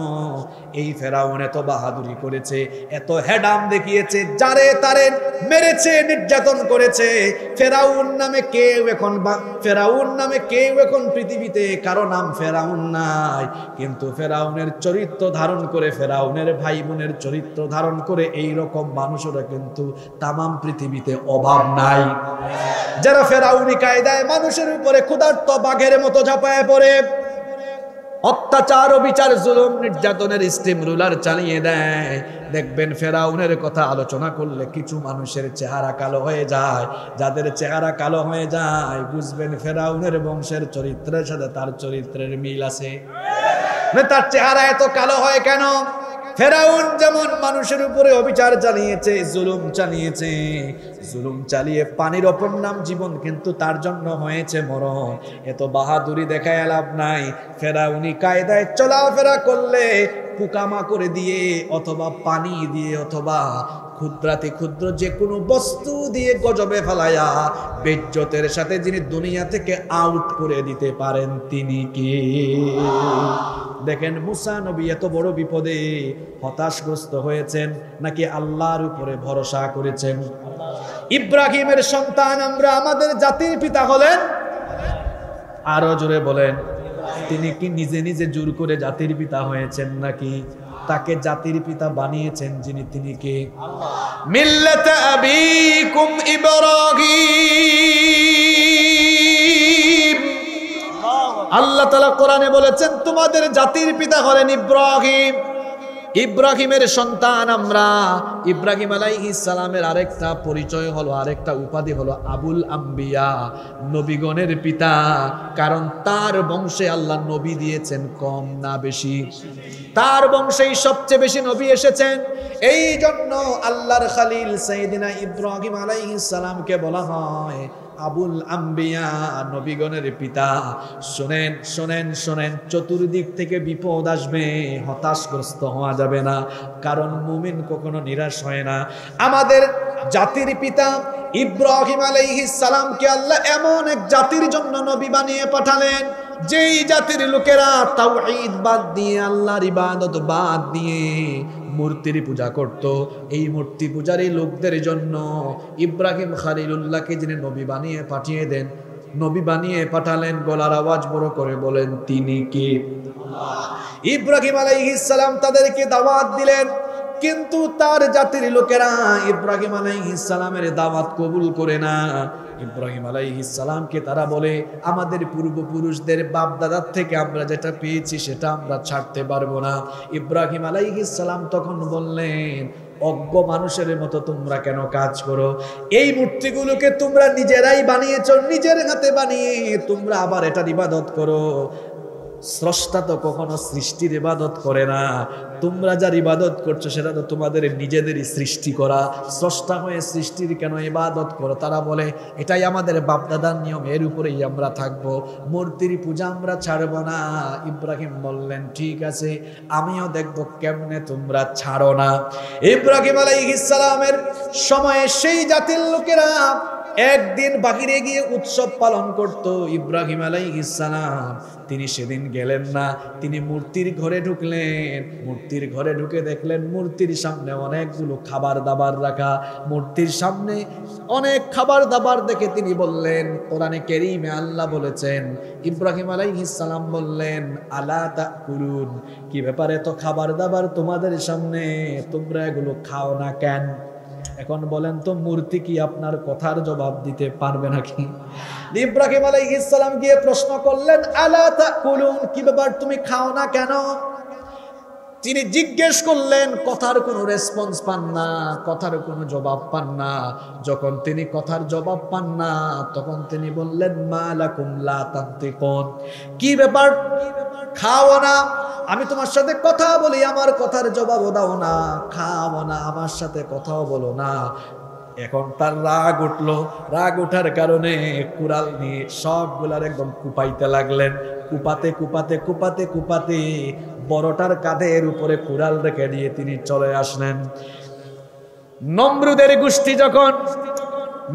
S1: এই ফেরাউন এত বাহাদুরি করেছে, এত হেডাম দেখিয়েছে, যারে তারে মেরেছে, নির্যাতন করেছে। ফেরাউন নামে কেউ এখন পৃথিবীতে কারো নাম ফেরাউন নাই, কিন্তু ফেরাউনের চরিত্র ধারণ করে, ফেরাউনের ভাই বোনের চরিত্র ধারণ করে এই রকম মানুষরা কিন্তু তামাম পৃথিবীতে অভাব নাই। যারা ফেরাউনি কায়দায় মানুষের উপরে ক্ষুধার্ত বাঘের মতো ঝাঁপায় পড়ে, অত্যাচার বিচার জুলুম নির্যাতনের স্টিম রুলার চালিয়ে দেয়। দেখবেন ফেরাউনের কথা আলোচনা করলে কিছু মানুষের চেহারা কালো হয়ে যায়। যাদের চেহারা কালো হয়ে যায় বুঝবেন ফেরাউনের বংশের চরিত্রের সাথে তার চরিত্রের মিল আছে। তার চেহারা এত কালো হয় কেন? ফেরাউন যেমন মানুষের উপরে অবিচার চালিয়েছে, জুলুম চালিয়েছে, জুলুম চালিয়ে পানির অপর নাম জীবন, কিন্তু তার জন্য হয়েছে মরণ। এত বাহাদুরি দেখায় লাভ নাই। ফেরাউনি কায়দায় চলাফেরা করলে পোকামাকড় দিয়ে অথবা পানি দিয়ে অথবা ক্ষুদ্রাতি ক্ষুদ্র যে কোনো বস্তু দিয়ে গজবে ফেলায়া বেজ্জতের সাথে যিনি দুনিয়া থেকে আউট করে দিতে পারেন তিনি কে? দেখেন মুসা নবী এত বড় বিপদে হতাশগ্রস্ত হয়েছেন নাকি আল্লাহর উপরে ভরসা করেছেন? ইব্রাহিমের সন্তান আমরা, আমাদের জাতির পিতা হলেন, আরো জোরে বলেন, তিনি কি নিজে নিজে জোর করে জাতির পিতা হয়েছেন নাকি তাকে জাতির পিতা বানিয়েছেন যিনি, তিনি কে? মিল্লাত আবিকুম ইব্রাহিম। আল্লাহ তাআলা কোরআনে বলেছেন তোমাদের জাতির পিতা হলেন ইব্রাহিম। ইব্রাহিমের সন্তান আমরা। ইব্রাহিম আলাইহিস সালামের আরেকটা পরিচয় হলো, আরেকটা উপাধি হলো আবুল আম্বিয়া, নবীগণের পিতা। কারণ তার বংশে আল্লাহ নবী দিয়েছেন কম না বেশি, তার বংশেই সবচেয়ে বেশি নবী এসেছেন। এই জন্য আল্লাহর খলিল সাইয়েদিনা ইব্রাহিম আলাইহিস সালামকে বলা হয় আবুল আম্বিয়া, নবীগণের পিতা। শোনেন শোনেন শোনেন, চতুর্দিক থেকে বিপদ আসবে, হতাশগ্রস্ত হওয়া যাবে না, কারণ মুমিন কখনো নিরাশ হয় না। আমাদের জাতির পিতা ইব্রাহিম আলাইহিস সালামকে আল্লাহ এমন এক জাতির জন্য নবী বানিয়ে পাঠালেন যেই জাতির লোকেরা তাওহীদ বাদ দিয়ে, আল্লাহর ইবাদত বাদ দিয়ে মূর্তির পূজা করত। এই মূর্তি পূজারী লোকদের জন্য ইব্রাহিম খলিলুল্লাহকে যিনি নবী বানিয়ে পাঠিয়ে দেন, নবী বানিয়ে পাঠালেন, গলার আওয়াজ বড় করে বলেন তিনি কে? ইব্রাহিম আলাইহিস সালাম তাদেরকে দাওয়াত দিলেন, কিন্তু তার জাতির লোকেরা ইব্রাহিম আলাইহিস সালামের দাওয়াত কবুল করে না। ইব্রাহিম আলাইহিস সালামকে তারা বলে আমাদের পূর্বপুরুষদের বাপ দাদার থেকে আমরা যেটা পেয়েছি সেটা আমরা ছাড়তে পারবো না। ইব্রাহিম আলাইহিস সালাম তখন বললেন অজ্ঞ মানুষের মতো তোমরা কেন কাজ করো? এই মূর্তিগুলোকে তোমরা নিজেরাই বানিয়েছো, নিজের হাতে বানিয়ে তোমরা আবার এটার ইবাদত করো। স্রষ্টা তো কখনো সৃষ্টির ইবাদত করে না, তোমরা যার ইবাদত করছো সেটা তো তোমাদের নিজেদেরই সৃষ্টি করা। স্রষ্টা হয়ে সৃষ্টির কেন ইবাদত করো? তারা বলে এটাই আমাদের বাপদাদার নিয়ম, এর উপরেই আমরা থাকবো, মূর্তির পূজা আমরা ছাড়বো না। ইব্রাহিম বললেন ঠিক আছে, আমিও দেখবো কেমনে তোমরা ছাড়ো না। ইব্রাহিম আলাইহিস সালামের সময়ে সেই জাতির লোকেরা একদিন বাহিরে গিয়ে উৎসব পালন করত। ইব্রাহিম আলাইহিস সালাম তিনি সেদিন গেলেন না, তিনি মূর্তির ঘরে ঢুকলেন। মূর্তির ঘরে ঢুকে দেখলেন মূর্তির সামনে অনেকগুলো খাবার দাবার রাখা। মূর্তির সামনে অনেক খাবার দাবার দেখে তিনি বললেন, কোরআনে কারীমে আল্লাহ বলেছেন, ইব্রাহিম আলাইহিস সালাম বললেন আলা তাকুলুন, কি ব্যাপারে তো খাবার দাবার তোমাদের সামনে, তোমরা এগুলো খাও না কেন? এখন বলেন তো মূর্তি কি আপনার কথার জবাব দিতে পারবে নাকি? ইব্রাহিম আলাইহিস সালাম গিয়ে প্রশ্ন করলেন আলা তাকুলুন, কি ব্যাপার তুমি খাও না কেন? তিনি জিজ্ঞেস করলেন, কথার কোনো রেসপন্স পান না, কথার কোনো জবাব পান না। যখন তিনি কথার জবাব পান না তখন তিনি বললেন মা লাকুম লা তানতিকুন, কি ব্যাপার খাও না? আমি তোমার সাথে কথা বলি, আমার কথার জবাবও দাও না, খাও না, আমার সাথে কথাও বলো না। এখন তার রাগ উঠলো, রাগ ওঠার কারণে কুড়াল নিয়ে সবগুলার একদম কুপাইতে লাগলেন। কুপাতে কুপাতে কুপাতে কুপাতে বড়টার কাঁধের উপরে কুড়াল রেখে দিয়ে তিনি চলে আসলেন। নমরুদের গোষ্ঠী যখন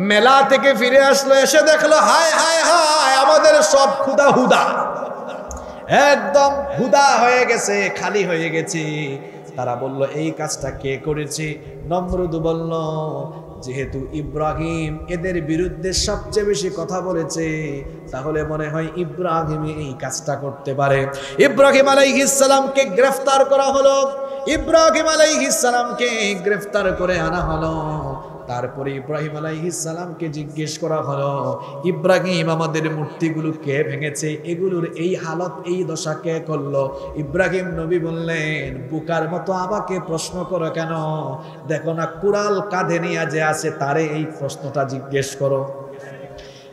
S1: মেলা থেকে ফিরে আসলো, এসে দেখলো হায় হায় হায়, আমাদের সব ক্ষুধা হুদা, একদম হুদা হয়ে গেছে, খালি হয়ে গেছে। তারা বলল এই কাজটা কে করেছে? নমরুদ বলল যেহেতু ইব্রাহিম এদের বিরুদ্ধে সবচেয়ে বেশি কথা বলেছে, তাহলে মনে হয় ইব্রাহিম এই কাজটা করতে পারে। ইব্রাহিম আলাইহিস সালামকে গ্রেফতার করা হলো। ইব্রাহিম আলাইহিস সালামকে গ্রেফতার করে আনা হলো। তারপরে ইব্রাহিম আলাইহিস সালামকে জিজ্ঞেস করা হলো, ইব্রাহিম আমাদের মূর্তিগুলো কে ভেঙেছে, এগুলোর এই হালত এই দশা কে করলো? ইব্রাহিম নবী বললেন, বুকার মতো আমাকে প্রশ্ন করো কেন? দেখো না কুড়াল কাঁধে নিয়ে যে আছে তারে এই প্রশ্নটা জিজ্ঞেস করো,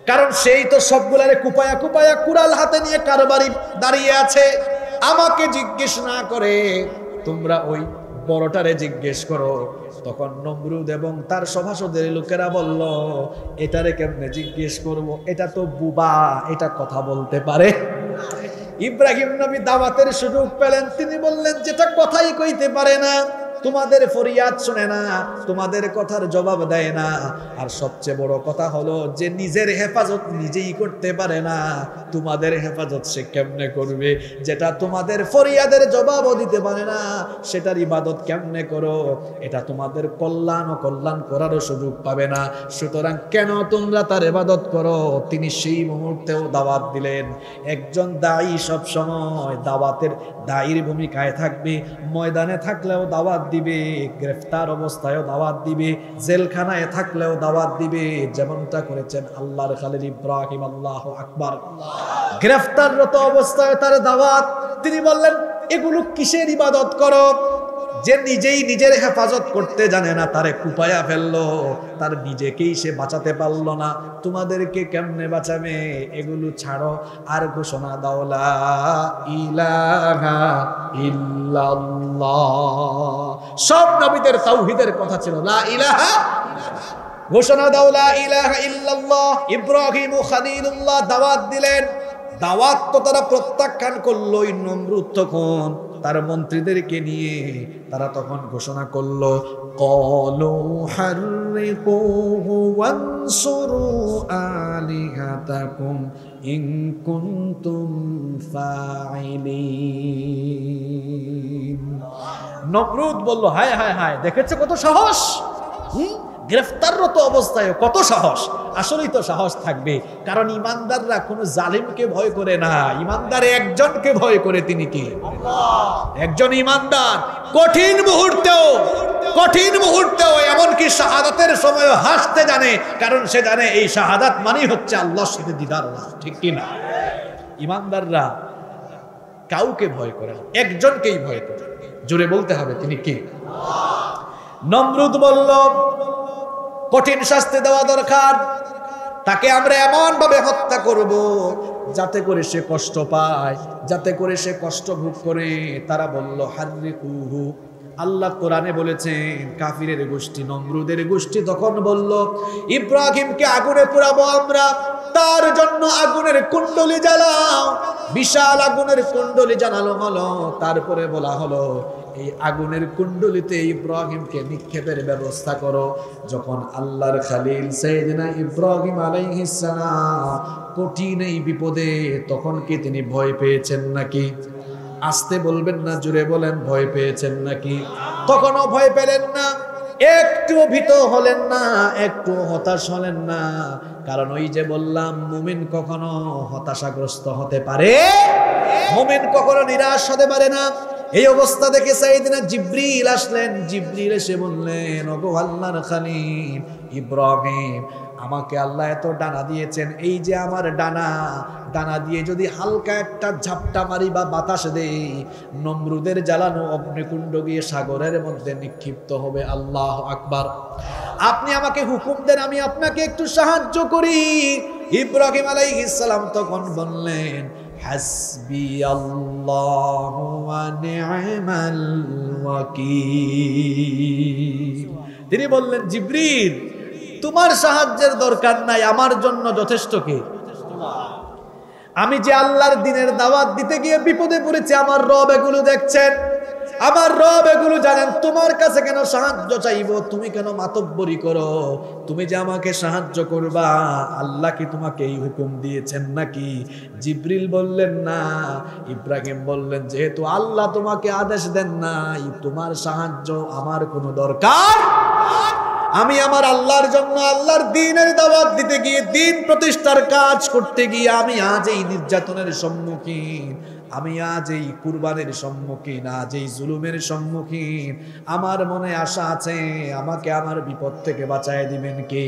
S1: কারণ সেই তো সবগুলারে কুপায়া কুপায়া কুড়াল হাতে নিয়ে কারবারি দাঁড়িয়ে আছে। আমাকে জিজ্ঞেস না করে তোমরা ওই বড়টারে জিজ্ঞেস করো। তখন নমরুদ এবং তার সভাসদের লোকেরা বলল, এটারে কেমনে জিজ্ঞেস করব, এটা তো বুবা, এটা কথা বলতে পারে। ইব্রাহিম নবী দাওয়াতের সুযোগ পেলেন, তিনি বললেন, যেটা কথাই কইতে পারে না, তোমাদের ফরিয়াদ শুনে না, তোমাদের কথার জবাব দেয় না, আর সবচেয়ে বড় কথা হলো যে নিজের হেফাজত নিজেই করতে পারে না, তোমাদের হেফাজত সে কেমনে করবে? যেটা তোমাদের ফরিয়াদের জবাবও দিতে পারে না, সেটার ইবাদত কেমনে করো? এটা তোমাদের কল্যাণ ও কল্যাণ করারও সুযোগ পাবে না। সুতরাং কেন তোমরা তার ইবাদত করো? তিনি সেই মুহূর্তেও দাওয়াত দিলেন। একজন দায়ী সব সময় দাওয়াতের দায়ীর ভূমিকায় থাকবে, ময়দানে থাকলেও দাওয়াত দিবে, গ্রেফতার অবস্থায়ও দাওয়াত দিবে, জেলখানায় থাকলেও দাওয়াত দিবে, যেমনটা করেছেন আল্লাহর খালিল ইব্রাহিম। আল্লাহু আকবার। গ্রেফতাররত অবস্থায় তার দাওয়াত। তিনি বললেন, এগুলো কিসের ইবাদত করো? যে নিজেই নিজের হেফাজত করতে জানে না, তারে কুপায়া ফেললো, তার নিজেকেই সে বাঁচাতে পারলো না, তোমাদেরকে কেমনে বাঁচাবে? এগুলো ছাড়ো আর ঘোষণা দাও, লা ইলাহা ইল্লাল্লাহ। সব নবীদের তাওহীদের কথা ছিল লা ইলাহা, ঘোষণা দাও লা ইলাহা ইল্লাল্লাহ। ইব্রাহিম ও খলিলুল্লাহ দাওয়াত দিলেন। দাওয়াত তো তারা প্রত্যাখ্যান করলো। নমরুদ তখন তার মন্ত্রীদেরকে নিয়ে তারা তখন ঘোষণা করলো, ক্বালু হাররিকুহু ওয়ানসুরু আলিহাতাকুম ইন কুনতুম ফাইলিন। নমরুদ বলল, হায় হায় হায়, দেখেছে কত সাহস, গ্রেফতাররত অবস্থায় কত সাহস। আসলেই তো সাহস থাকবে, কারণ ইমানদাররা কোনো জালিমকে ভয় করে না, ইমানদার একজনকে ভয় করে, তিনি কি? একজন ইমানদার কঠিন মুহূর্তেও এমনকি শাহাদাতের সময় হাসতে জানে, কারণ সে জানে এই শাহাদাত মানে হচ্ছে আল্লাহর সাথে দিদার। ঠিক কি না? ইমানদাররা কাউকে ভয় করে না, একজনকেই ভয় করে। জোরে বলতে হবে, তিনি কি? নমরুদ বলল, কঠিন শাস্তি দেওয়া দরকার, তাকে আমরা এমন ভাবে হত্যা করব যাতে করে সে কষ্ট পায়, যাতে করে সে কষ্ট ভোগ করে। তারা বলল, হাররিকুহু। আল্লাহ কোরআনে বলেছেন, কাফিরের গোষ্ঠী, নমরুদের গোষ্ঠী তখন বলল, ইব্রাহিমকে আগুনে পোড়াবো আমরা, তার জন্য আগুনের কুণ্ডলি জ্বালাও। বিশাল আগুনের কুণ্ডলি জ্বালানো হলো। তারপরে বলা হলো, এই আগুনের কুণ্ডলিতে ইব্রাহিমকে নিক্ষেপের ব্যবস্থা করো। যখন আল্লাহর খালিল সাইয়েদনা ইব্রাহিম আলাইহিস সালাম কঠিন এই বিপদে, তখন কি তিনি ভয় পেয়েছেন নাকি? আসতে বলবেন না, জোরে বলেন, ভয় পেয়েছেন নাকি? তখনও ভয় পেলেন না, একটু ভীত হলেন না, একটু হতাশ হলেন না। কারণ ওই যে বললাম, মুমিন কখনো হতাশাগ্রস্ত হতে পারে, মুমিন কখনো নিরাশ হতে পারে না। এই অবস্থা দেখে সাইয়েদনা জিবরিল আসলেন। জিবরিল এসে বললেন, ওগো আল্লাহর খালিল ইব্রাহিম, আমাকে আল্লাহ এত ডানা দিয়েছেন, এই যে আমার ডানা দিয়ে যদি হালকা একটা ঝাপটা মারি বা বাতাস দেই, নমরুদের জ্বালানো অগ্নিকুণ্ড গিয়ে সাগরের মধ্যে নিক্ষিপ্ত হবে। আল্লাহু আকবার। আপনি আমাকে হুকুম দেন, আমি আপনাকে একটু সাহায্য করি। ইব্রাহিম আলাইহিস সালাম তখন বললেন, হাসবি আল্লাহু ওয়া নি'মাল ওয়াকিল। তিনি বললেন, জিবরিল, তোমার সাহায্যের দরকার নাই, আমার জন্য যথেষ্ট কে? আমি যে আল্লাহর দ্বীনের দাওয়াত দিতে গিয়ে বিপদে পড়েছি, আমার রব এগুলো দেখছেন, আমার রব এগুলো জানেন। তোমার কাছে কেন সাহায্য চাইবো? তুমি কেন মাতব্বরি করো? তুমি যে আমাকে সাহায্য করবা, আল্লাহ কি তোমাকে এই হুকুম দিয়েছেন নাকি? জিবরিল বললেন না। ইব্রাহিম বললেন, যেহেতু আল্লাহ তোমাকে আদেশ দেন নাই, তোমার সাহায্য আমার কোনো দরকার আমি আমার আল্লাহর জন্য আল্লাহর দ্বীনের দাওয়াত দিতে গিয়ে দ্বীন প্রতিষ্ঠার কাজ করতে গিয়ে আমি আজ এই নির্যাতনের সম্মুখীন, আমি আজ এই কুরবানির সম্মুখীন, আজ এই জুলুমের সম্মুখীন। আমার মনে আশা আছে আমাকে আমার বিপদ থেকে বাঁচায় দিবেন কে?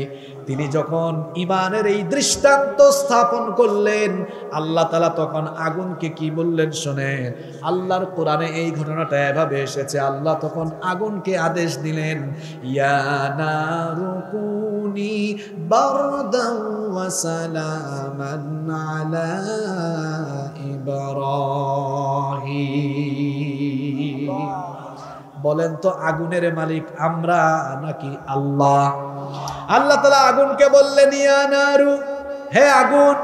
S1: তিনি যখন ঈমানের এই দৃষ্টান্ত স্থাপন করলেন, আল্লাহ তাআলা তখন আগুনকে কি বললেন শোনেন। আল্লাহর কোরআনে এই ঘটনাটা এভাবে এসেছে, আল্লাহ তখন আগুনকে আদেশ দিলেন, ইয়া নারু কুনি বারদান ওয়া সালামান আলা ইব্রাহিম। বলেন তো আগুনের মালিক আমরা নাকি আল্লাহ? আল্লাহ তাআলা আগুনকে বললেন, ইয়া নারু, হে আগুন,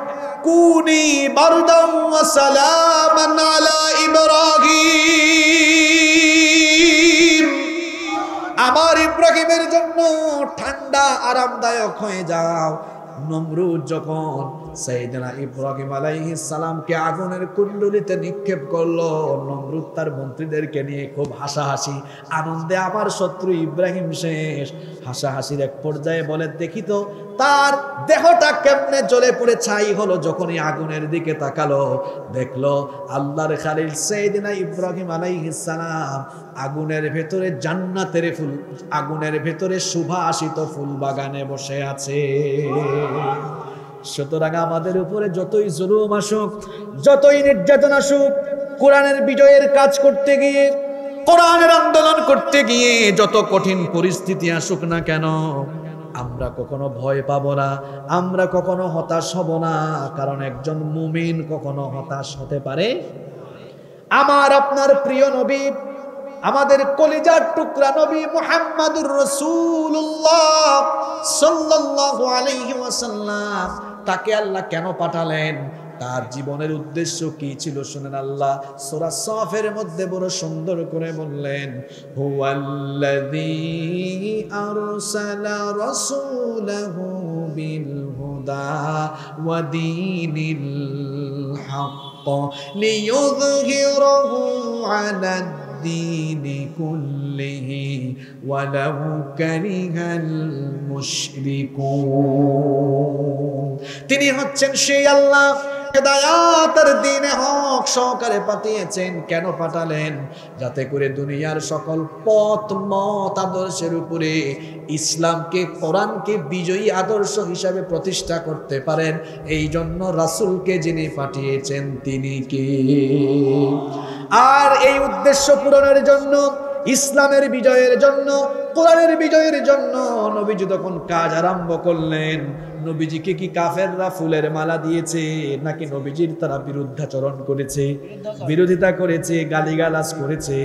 S1: কুনি বারদান ওয়া সালামান আলা ইব্রাহিম, আমার ইব্রাহিমের জন্য ঠান্ডা আরামদায়ক হয়ে যাও। নমরুদ যখন সাইয়েদনা ইব্রাহিম আলাইহিস সালামকে আগুনের কুণ্ডলিতে নিক্ষেপ করলো, নমরুদ তার মন্ত্রীদেরকে নিয়ে খুব হাসাহাসি আনন্দে আমার শত্রু ইব্রাহিম শেষ। হাসাহাসির এক পর্যায়ে বলে, দেখি তো তার দেহটা কেমনে জ্বলে পুড়ে ছাই হলো। যখনই আগুনের দিকে তাকালো, দেখলো আল্লাহর খালিল সাইয়েদনা ইব্রাহিম আলাইহিস সালাম আগুনের ভেতরে জান্নাতের ফুল, আগুনের ভেতরে সুভাষিত ফুল বাগানে বসে আছে। সুতরাং আমাদের উপরে যতই জুলুম আসুক, যতই নির্যাতন আসুক, কোরআনের বিজয়ের কাজ করতে গিয়ে, কোরআনের আন্দোলন করতে গিয়ে যত কঠিন পরিস্থিতি আসুক না কেন, আমরা কখনো ভয় পাবো না, আমরা কখনো হতাশ হব না। কারণ একজন মুমিন কখনো হতাশ হতে পারে। আমার আপনার প্রিয় নবী, আমাদের কলিজার টুকরা নবী মুহাম্মাদুর রাসূলুল্লাহ সাল্লাল্লাহু আলাইহি ওয়াসাল্লাম, তাকে আল্লাহ কেন পাঠালেন? তার জীবনের উদ্দেশ্য কি ছিল শুনেন। আল্লাহ সূরা সাফের মধ্যে বড় সুন্দর করে বললেন, হুয়াল্লাযী আরসালা রাসূলাহু বিল হুদা ওয়া দীনিল হক লিইয়ুযহিরাহু আলা الدين كله ولو كره المشركون। তিনি হচ্ছেন সেই আল্লাহ হেদায়াতের দ্বীনে হক সহকারে পাঠিয়েছেন। কেন পাঠালেন? যাতে করে দুনিয়ার সকল পথ মত আদর্শের উপরে ইসলামকে, কোরআনকে বিজয়ী আদর্শ হিসাবে প্রতিষ্ঠা করতে পারেন। এই জন্য রাসূলকে যিনি পাঠিয়েছেন তিনি কে? আর এই উদ্দেশ্য পূরণের জন্য, ইসলামের বিজয়ের জন্য, কোরআনের বিজয়ের জন্য নবীজি তখন কাজ আরম্ভ করলেন। নবীজিকে কি কাফেররা ফুলের মালা দিয়েছে, নাকি নবীজির তারা বিরুদ্ধাচরণ করেছে, বিরোধিতা করেছে, গালিগালাজ করেছে?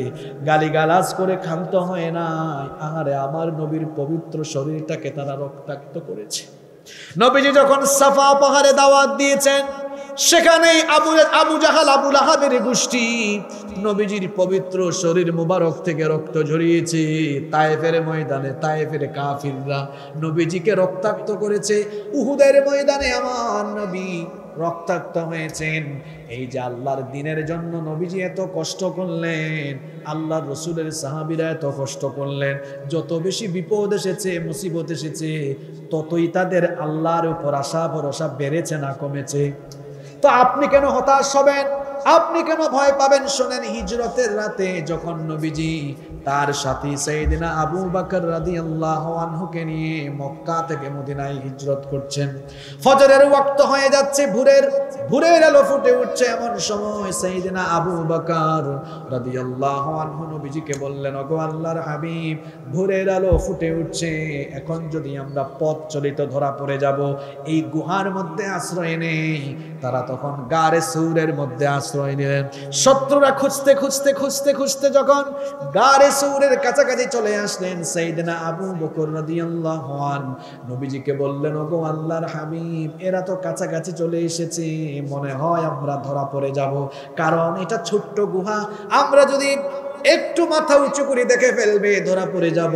S1: গালিগালাজ করে ক্ষান্ত হয় নাই, আহারে আমার নবীর পবিত্র শরীরটাকে তারা রক্তাক্ত করেছে। নবীজি যখন সাফা পাহাড়ে দাওয়াত দিয়েছেন, সেখানেই আবু জাহাল, আবু লাহাবের গোষ্ঠী নবীজির পবিত্র শরীর মুবারক থেকে রক্ত ঝরিয়েছে। তায়েফের ময়দানে তায়েফের কাফিররা নবীজিকে রক্তাক্ত করেছে। উহুদের ময়দানে আমার নবী রক্তাক্ত হয়েছেন। এই যে আল্লাহর দ্বীনের জন্য নবীজি এত কষ্ট করলেন, আল্লাহর রসুলের সাহাবীরা এত কষ্ট করলেন, যত বেশি বিপদ এসেছে, মুসিবত এসেছে, ততই তাদের আল্লাহর উপর আশা ভরসা বেড়েছে না কমেছে? তো আপনি কেন হতাশ হবেন? আপনি কেন ভয় পাবেন? শোনেন, হিজরতের রাতে যখন নবীজি তার সাথী সাইয়েদনা আবু বকর রাদিয়াল্লাহু আনহুকে নিয়ে মক্কা থেকে মদিনায় হিজরত করছেন, ফজরের ওয়াক্ত হয়ে যাচ্ছে, ভোরের আলো ফুটে উঠছে। এমন সময় সাইয়েদনা আবু বকর রাদিয়াল্লাহু আনহু নবীজিকে বললেন, ওগো আল্লাহর হাবিব, ভোরের আলো ফুটে উঠছে, এখন যদি আমরা পথ চলিত ধরা পড়ে যাব, এই গুহার মধ্যে আশ্রয় নেই। তারা তখন গারে সূরের মধ্যে আশ্রয় নিলেন। শত্রুরা খুঁজতে খুঁজতে খুঁজতে খুঁজতে যখন গারে সূরের কাছাকাছি চলে আসলেন, সাইয়েদনা আবু বকর রাদিয়াল্লাহু আনহু নবীজিকে বললেন, ওগো আল্লাহর হাবিব, এরা তো কাছাকাছি চলে এসেছে, মনে হয় আমরা ধরা পড়ে যাব। কারণ এটা ছোট্ট গুহা, আমরা যদি একটু মাথা উঁচু করে দেখে ফেলবে, ধরা পড়ে যাব।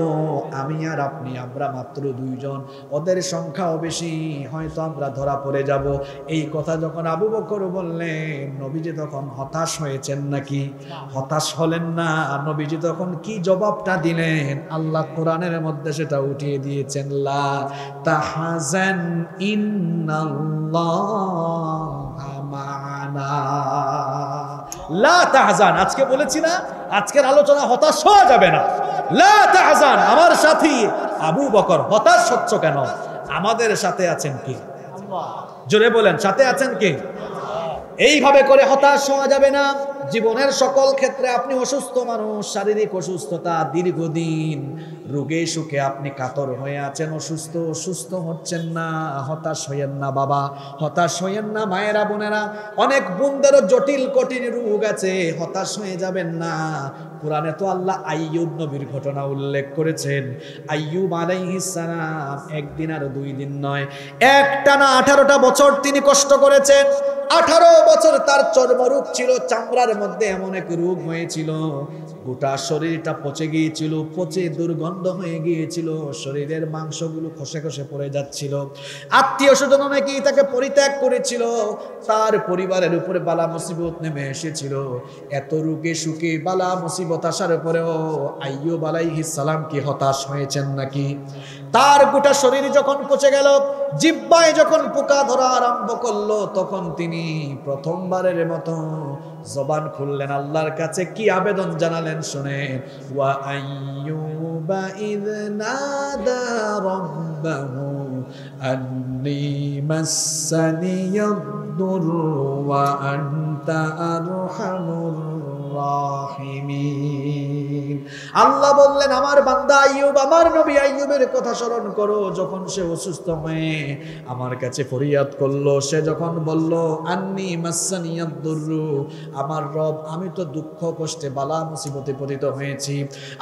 S1: আমি আর আপনি, আমরা মাত্র দুইজন, ওদের সংখ্যাও বেশি, হয়তো আমরা ধরা পড়ে যাব। এই কথা যখন আবু বকর বললেন, নবীজি তখন হতাশ হয়েছেন নাকি? হতাশ হলেন না। নবীজি তখন কি জবাবটা দিলেন? আল্লাহ কোরআনের মধ্যে সেটা উঠিয়ে দিয়েছেন, লা তাহজান ইন্নাল্লাহা মা'ানা। লা তাহজান, আজকে বলেছি না, আজকের আলোচনা হতাশ হওয়া যাবে না। লা তাহজান, আমার সাথী আবু বকর, হতাশ হচ্ছ কেন? আমাদের সাথে আছেন কি? জোরে বলেন, সাথে আছেন কি? এইভাবে করে হতাশ হওয়া যাবে না। জীবনের সকল ক্ষেত্রে আপনি অসুস্থ মানুষ, শারীরিক অসুস্থতা, দীর্ঘদিন রোগে সুখে আপনি কাতর হয়ে আছেন, সুস্থ হচ্ছেন না, হতাশ হইয়েন না বাবা, হতাশ হইয়েন না মায়েরা, বোনেরা। অনেক বোনদেরও জটিল কঠিন রোগ আছে, হতাশ হয়ে যাবেন না। কোরআনে তো আল্লাহ আইয়ুব নবীর ঘটনা উল্লেখ করেছেন। আইয়ুব আলাইহিস সালাম একদিন আর 2 দিন নয়, একটানা 18টা বছর তিনি কষ্ট করেছেন। 18 বছর তার চর্মরোগ ছিল, চামড়ার মধ্যে এমন এক রোগ হয়েছিল, গোটা শরীরটা পচে গিয়েছিল, পচে দুর্গন্ধ হয়ে গিয়েছিল, শরীরের মাংসগুলো খসে খসে পড়ে যাচ্ছিল। আত্মীয় স্বজন অনেকেই তাকে পরিত্যাগ করেছিল, তার পরিবারের উপরে বালা মুসিবত নেমে এসেছিল। এত রোগে সুখে বালা মুসিবত আসার পরেও আইয়ুব আলাইহিস সালাম কি হতাশ হয়েছেন নাকি? তার গোটা শরীর যখন পচে গেল, জিহ্বায় যখন পোকা ধরা আরম্ভ করলো, তখন তিনি প্রথমবারের মতো জবান খুললেন, আল্লাহর কাছে কি আবেদন জানালেন শুনেন। ওয়া আইয়ুবা ইয নাদা রাব্বাহু আন্নী মাসসানিয়াদ-দুররু ওয়া আনতা আরহামুর রাহিমিন। আল্লাহ বললেন, আমার বান্দা আইয়ুব, আমার নবী আইয়ুবের কথা স্মরণ করো। যখন সে অসুস্থ হয়ে আমার কাছে ফরিয়াদ করলো, সে যখন বলল, আন্নী মাসসানিয়াদ-দুররু, আমার রব, আমি তো দুঃখ কষ্টে বালা মুসিবতে পতিত হয়েছি।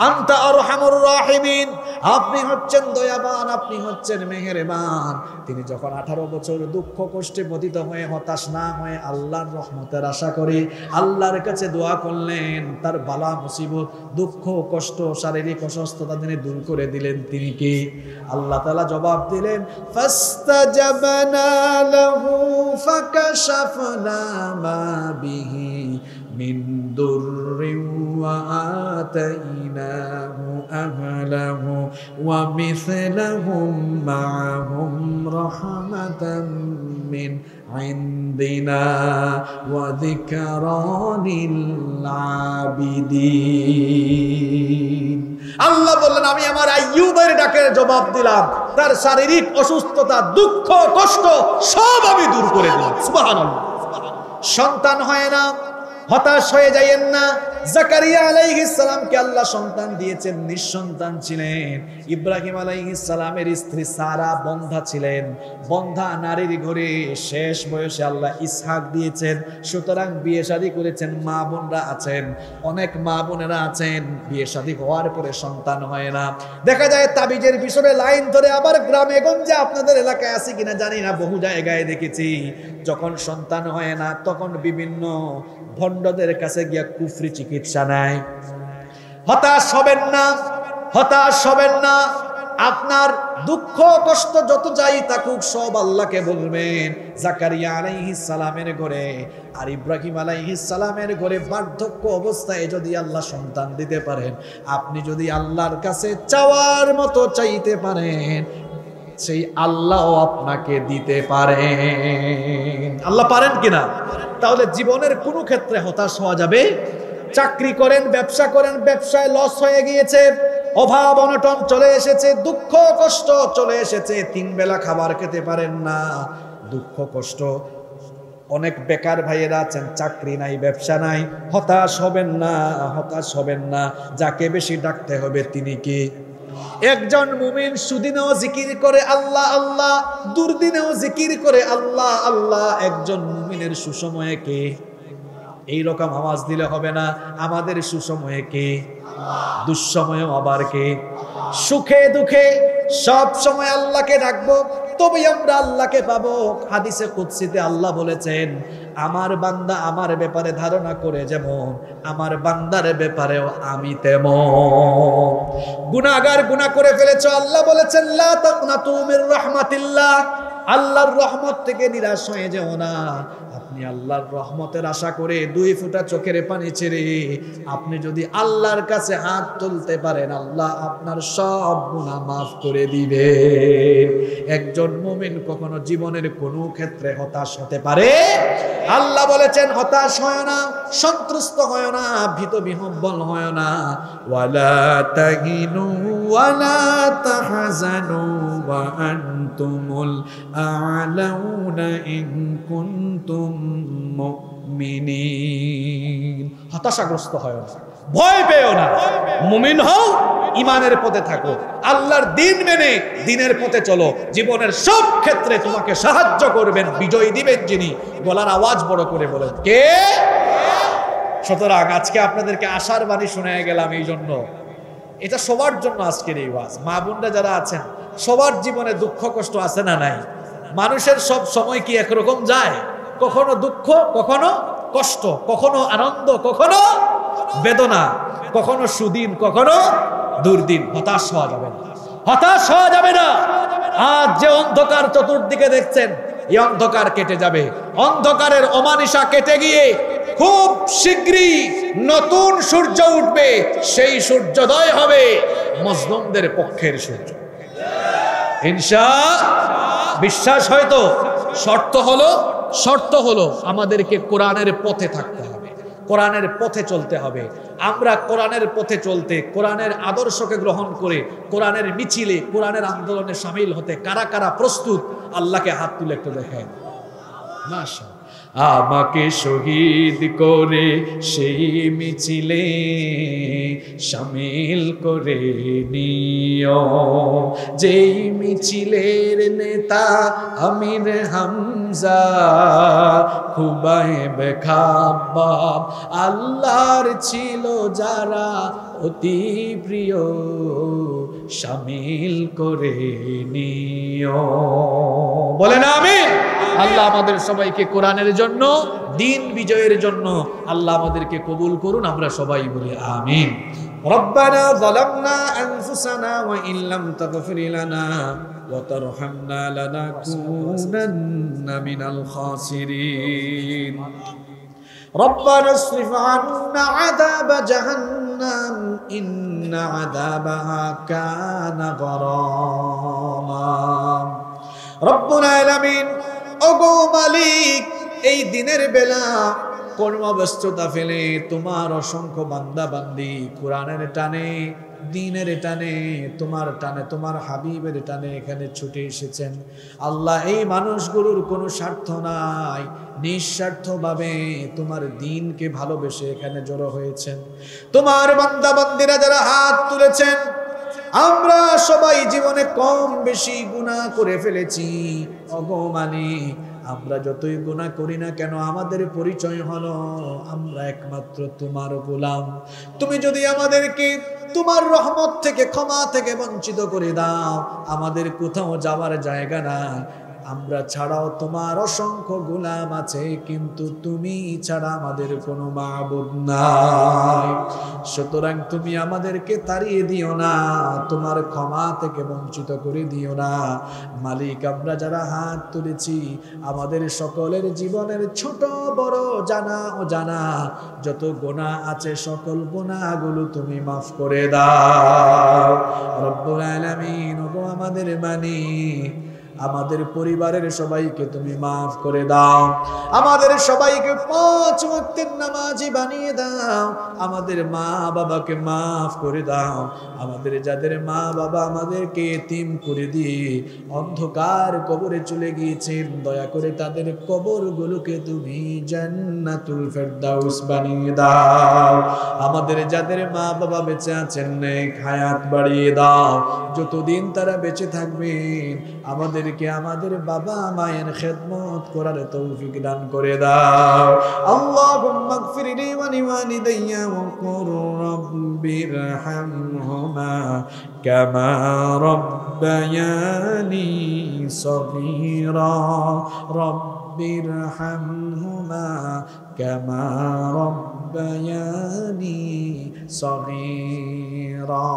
S1: আনতা আরহামুর রাহিমিন, আপনি হচ্ছেন দয়াবান, আপনি হচ্ছেন মেহেরবান। তিনি যখন 18 বছর দুঃখ কষ্টে পতিত হয়ে হতাশ না হয়ে আল্লাহর রহমতের আশা করে আল্লাহর কাছে দোয়া করলেন, তার বালা মুসিবত, দুঃখ কষ্ট, শারীরিক অসুস্থতা তিনি দূর করে দিলেন। তিনি কি? আল্লাহ তাআলা জবাব দিলেন, ফাস্তাজাবনা লাহু ফাকাশাফনা মা বিহি মিন দুররিন ওয়া আতাইনাহু আহলাহু ওয়া মিসলাহুম মাআহুম রাহমাতাম মিন ইনদিনা ওয়া যিকরা লিল আবিদিন। আল্লাহ বললেন, আমি আমার আইয়ুবের ডাকের জবাব দিলাম, তার শারীরিক অসুস্থতা, দুঃখ কষ্ট সব আমি দূর করে দিলাম। সুবহানাল্লাহ। সন্তান হয় না, হতাশ হয়ে যাইয়েন না। জাকারিয়া আলাইহিস সালামকে আল্লাহ সন্তান দিয়েছেন, নিঃসন্তান ছিলেন। ইব্রাহিম আলাইহিস সালামের স্ত্রী সারা বন্ধা ছিলেন, বন্ধা নারীর ঘরে শেষ বয়সে আল্লাহ ইসহাক দিয়েছেন। সুতরাং বিয়ে শাদী করেছেন, মা বোনরা আছেন, অনেক মা বোনেরা আছেন, বিয়ে শাদী হওয়ার পরে সন্তান হয় না। দেখা যায় তাবিজের পিছনে লাইন ধরে, আবার গ্রামে গঞ্জে, আপনাদের এলাকায় আছে কিনা জানি না, বহু জায়গায় দেখেছি, যখন সন্তান হয় না তখন বিভিন্ন ভণ্ডদের কাছে গিয়া কুফরি চিকিৎসা নেয়। হতাশ হবেন না, হতাশ হবেন না। আপনার দুঃখ কষ্ট যত যাই থাকুক সব আল্লাহকে বলবেন। জাকারিয়া আলাইহিস সালামের ঘরে আর ইব্রাহিম আলাইহিস সালামের ঘরে বার্ধক্য অবস্থায় যদি আল্লাহ সন্তান দিতে পারেন, আপনি যদি আল্লাহর কাছে চাওয়ার মতো চাইতে পারেন, সেই আল্লাহ আপনাকে দিতে পারেন। আল্লাহ পারেন কিনা? তাহলে জীবনের কোনো ক্ষেত্রে হতাশ হওয়া যাবে। চাকরি করেন, ব্যবসা করেন, ব্যবসায় লস হয়ে গিয়েছে, অভাব অনটন চলে এসেছে, দুঃখ কষ্ট চলে এসেছে, 3 বেলা খাবার খেতে পারেন না, দুঃখ কষ্ট। অনেক বেকার ভাইয়েরা আছেন, চাকরি নাই, ব্যবসা নাই। হতাশ হবেন না, হতাশ হবেন না। যাকে বেশি ডাকতে হবে তিনি কি? একজন মুমিন সুদিনেও জিকির করে আল্লাহ আল্লাহ, দুর্দিনেও জিকির করে আল্লাহ আল্লাহ। একজন মুমিনের সুসময়ে কে? এইরকম আওয়াজ দিলে হবে না। আমাদের সুসময়ে কে? দুঃসময়েও আবার কে? সুখে দুঃখে সব সময় আল্লাহকে ডাকবো, তবে আমরা আল্লাহকে পাবো। হাদিসে কুদসিতে আল্লাহ বলেছেন, আমার বান্দা আমার ব্যাপারে ধারণা করে যেমন আমার বান্দার ব্যাপারেও আমি তেমন। গুনাহগার গুনাহ করে ফেলেছো, আল্লাহ বলেছেন লা তাকনাতু মির রাহমাতিল্লাহ, আল্লাহর রহমত থেকে নিরাশ হয়ে যেও না। আপনি আল্লাহর রহমতের আশা করে 2 ফোঁটা চোখের পানি ছেড়ে আপনি যদি আল্লাহর কাছে হাত তুলতে পারেন, আল্লাহ আপনার সব গুনাহ মাফ করে দিবে। একজন মুমিন কখনো জীবনের কোনো ক্ষেত্রে হতাশ হতে পারে? আল্লাহ বলেছেন হতাশ হয় না, সন্ত্রস্ত হয় না, ভীত বিহ্বল হয় না। ওয়ালা তাহিনু ওয়ালা তাহজানু ওয়া আনতুমুল আ'লাউনা ইন কুনতুম মুমিনিন। হতাশাগ্রস্ত হয় না, ভয় পেও না, মুমিন হও, ইমানের পথে থাকো, আল্লাহর দিন মেনে দিনের পথে চলো। জীবনের সব ক্ষেত্রে তোমাকে সাহায্য করবেন, বিজয় দিবেন যিনি। গলার আওয়াজ বড় করে বলেন কে? সুতরাং আজকে আপনাদেরকে আশার বাণী শোনায় গেলাম, এই জন্য এটা সবার জন্য আজকের এই ওয়াজ। মা বোনরা যারা আছেন, সবার জীবনে দুঃখ কষ্ট আছে না নাই? মানুষের সব সময় কি একরকম যায়? কখনো দুঃখ, কখনো কষ্ট, কখনো আনন্দ, কখনো বেদনা, কখনো সুদিন, কখনো দুর্দিন। হতাশ হওয়া যাবে না, হতাশ হওয়া যাবে না। আজ যে অন্ধকার চতুর্দিকে দেখছেন, এই অন্ধকার কেটে যাবে। অন্ধকারের অমানিসা কেটে গিয়ে খুব শীঘ্রই নতুন সূর্য উঠবে। সেই সূর্যোদয় হবে মজলুমদের পক্ষের সূর্য, ইনশাআল্লাহ। বিশ্বাস হয়তো শর্ত হলো আমাদেরকে কোরআনের পথে থাকতে হবে, কোরআনের পথে চলতে হবে। আমরা কোরআনের পথে চলতে, কোরআনের আদর্শকে গ্রহণ করে কোরআনের মিছিলে, কোরআনের আন্দোলনে শামিল হতে কারা কারা প্রস্তুত? আল্লাহকে হাত তুলে একটু দেখেন। মাশাআল্লাহ। আমাকে শহীদ করে সেই মিছিলে শামিল করে নিও, যেই মিছিলের নেতা আমির হামজা, খুবাইব খাব্বাব আল্লাহর ছিল যারা অতি প্রিয়, শামিল করে নিও। বলেন আমিন। আল্লাহ আমাদের সবাইকে কোরআনের জন্য, দিন বিজয়ের জন্য আল্লাহ আমাদেরকে কবুল করুন। আমরা সবাই বলি আমিন। রব্বানা যালামনা আনফুসানা ওয়া ইন লাম তাগফির লানা ওয়া তারহামনা লানাকুনান্না মিনাল খাসিরিন। রব্বানা ইসরিফ আন্না আযাবা জাহান্নাম ইন্না আযাবাহা কানা গরামা। রব্বুল আলামিন, ওগো মালিক, এই দিনের বেলা কর্মব্যস্ততা ফেলে তোমার অসংখ্য বান্দা বান্দি কোরআনের টানে, দিনের টানে, তোমার টানে, তোমার হাবিবের টানে এখানে ছুটে এসেছেন। আল্লাহ, এই মানুষগুলোর কোনো স্বার্থ নাই, নিঃস্বার্থভাবে তোমার দিনকে ভালোবেসে এখানে জড়ো হয়েছেন। তোমার বান্দা বান্দিরা যারা হাত তুলেছেন, আমরা সবাই জীবনে কম বেশি গুনাহ করে ফেলেছি। ওগো মালিক, আমরা যতই গুনাহ করি না কেন, আমাদের পরিচয় হলো আমরা একমাত্র তোমার গোলাম। তুমি যদি আমাদেরকে তোমার রহমত থেকে, ক্ষমা থেকে বঞ্চিত করে দাও, আমাদের কোথাও যাওয়ার জায়গা নাই। আমরা ছাড়াও তোমার অসংখ্য গোলাম আছে, কিন্তু তুমি ছাড়া আমাদের কোনো মাবুদ নাই। সুতরাং তুমি আমাদেরকে তাড়িয়ে দিও না, তোমার ক্ষমা থেকে বঞ্চিত করে দিও না। মালিক, আমরা যারা হাত তুলেছি, আমাদের সকলের জীবনের ছোট বড়, জানা ও জানা যত গুনাহ আছে, সকল গুনাহগুলো তুমি মাফ করে দাও। রব্বুল আলামিন, ওগো আমাদের মালিক, আমাদের পরিবারের সবাইকে তুমি মাফ করে দাও। আমাদের সবাইকে 5 ওয়াক্তের নামাজি বানিয়ে দাও। আমাদের মা বাবাকে মাফ করে দাও। আমাদের যাদের মা বাবা আমাদেরকে এতিম করে দিয়ে অন্ধকার কবরে চলে গিয়েছেন, দয়া করে তাদের কবরগুলোকে তুমি জান্নাতুল ফেরদাউস বানিয়ে দাও। আমাদের যাদের মা বাবা বেঁচে আছেন, নেক হায়াত বাড়িয়ে দাও। যতদিন তারা বেঁচে থাকবেন, আমাদেরকে আমাদের বাবা মায়ের খেদমত করার তৌফিক দান করে দাও। আল্লাহুম্মা গফিরলি ওয়া লিওয়ালিদাইয়া ওয়া কুর রাব্বিরহামহুমা কামা রাব্বায়ানি সগীরা। রব্বিরহামহুমা কামা রব্বায়ানি সগীরা।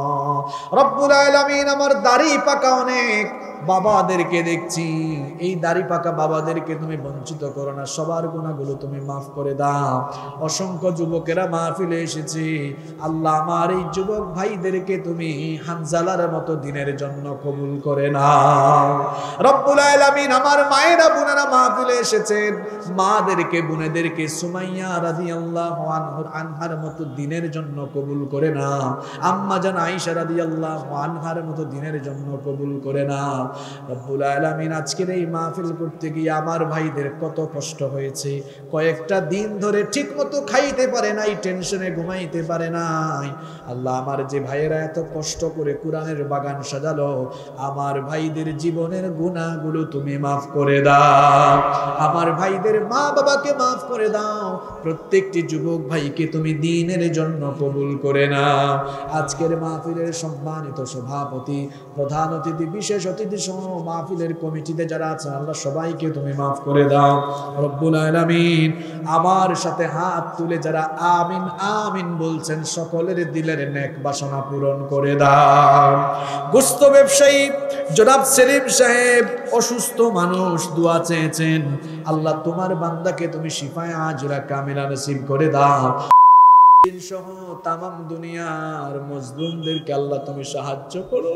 S1: রব্বুল আলামিন, আমার দাড়ি পাকা অনেক বাবাদেরকে দেখছি, এই দাড়ি পাকা বাবাদেরকে তুমি বঞ্চিত করো না, সবার গুনাহগুলো তুমি মাফ করে দাও। অসংখ্য যুবকেরা মাহফিলে এসেছে, আল্লাহ আমার এই যুবক ভাইদেরকে তুমি হানজালার মতো দিনের জন্য কবুল করে নাও। রব্বুল আলামিন, আমার মায়েরা বোনেরা মাহফিলে এসেছেন, মাদেরকে বোনেদেরকে সুমাইয়া রাদিয়াল্লাহু আনহার মতো দিনের জন্য কবুল করে নাও। আম্মা জান আয়েশা রাদিয়াল্লাহু আনহার মতো দিনের জন্য কবুল করে নাও। রব্বুল আলামিন, আজকের এই মাহফিল করতে গিয়ে আমার ভাইদের কত কষ্ট হয়েছে, কয়েকটা দিন ধরে ঠিক মতো খাইতে পারে নাই, টেনশনে ঘুমাইতে পারে নাই। আল্লাহ, আমার যে ভাইয়েরা এত কষ্ট করে কোরআনের বাগান সাজালো, আমার ভাইদের জীবনের গুনাহগুলো তুমি মাফ করে দাও। আমার ভাইদের মা বাবাকে মাফ করে দাও। প্রত্যেকটি যুবক ভাইকে তুমি দ্বীনের জন্য কবুল করে নাও। আজকের মাহফিলের সম্মানিত সভাপতি, প্রধান অতিথি, বিশেষ অতিথি সহ মাহফিলের কমিটিতে যারা আছেন, আল্লাহ সবাইকে তুমি মাফ করে দাও। রব্বুল আলামিন, আমার সাথে হাত তুলে যারা আমিন আমিন বলছেন, সকলের দিলের নেক বাসনা পূরণ করে দাও। গোশত ব্যবসায়ী জনাব সেলিম সাহেব অসুস্থ মানুষ, দোয়া চেয়েছেন, আল্লাহ তোমার বান্দাকে তুমি শিফায়ে আজরা কামিলা নসিব করে দাও। সহ তামাম দুনিয়ার মজলুমদেরকে আল্লাহ তুমি সাহায্য করো।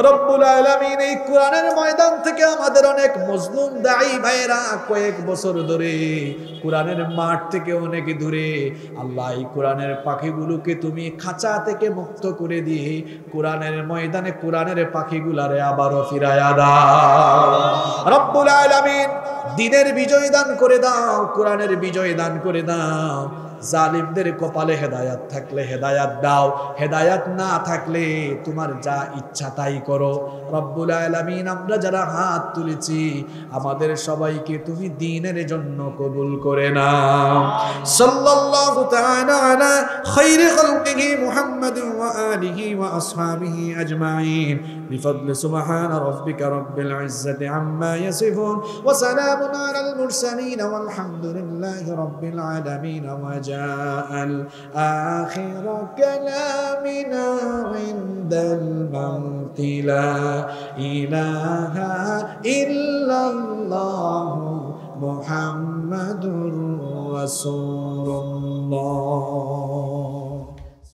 S1: রব্বুল আলামিন, এই কোরআনের ময়দান থেকে আমাদের অনেক মজলুম দাঈ ভাইরা কয়েক বছর ধরে কোরআনের মাঠ থেকে অনেক দূরে, আল্লাহ এই কোরআনের পাখিগুলোকে তুমি খাঁচা থেকে মুক্ত করে দিয়ে কোরআনের ময়দানে কোরআনের পাখিগুলারে আবারও ফিরায়া দাও। রব্বুল আলামিন, দ্বীনের বিজয় দান করে দাও, কোরআনের বিজয় দান করে দাও। জালিমদের কপালে হেদায়াত থাকলে হেদায়াত দাও, হেদায়াত না থাকলে তোমার যা ইচ্ছা তাই করো। রব্বুল আলামিন, আমরা যারা হাত তুলেছি আমাদের সবাইকে তুমি দ্বীনের জন্য কবুল করে নাও। সাল্লাল্লাহু তাআলা আলা খায়রি খালকিহি মুহাম্মাদিন ওয়া আলিহি ওয়া আসহাবিহি আজমাইন বিফadli সুবহানা রাব্বিকা রাব্বিল ইজ্জাতি আম্মা ইয়াসিফুন ওয়া সালামুন আলাল মুরসালিন ওয়ালহামদুলিল্লাহি রাব্বিল আলামিন। ওয়া জাআল আখিরা কালামিনা ইনদাল মাউতি লা ইলাহা ইল্লাল্লাহু মুহাম্মাদুর রাসূল।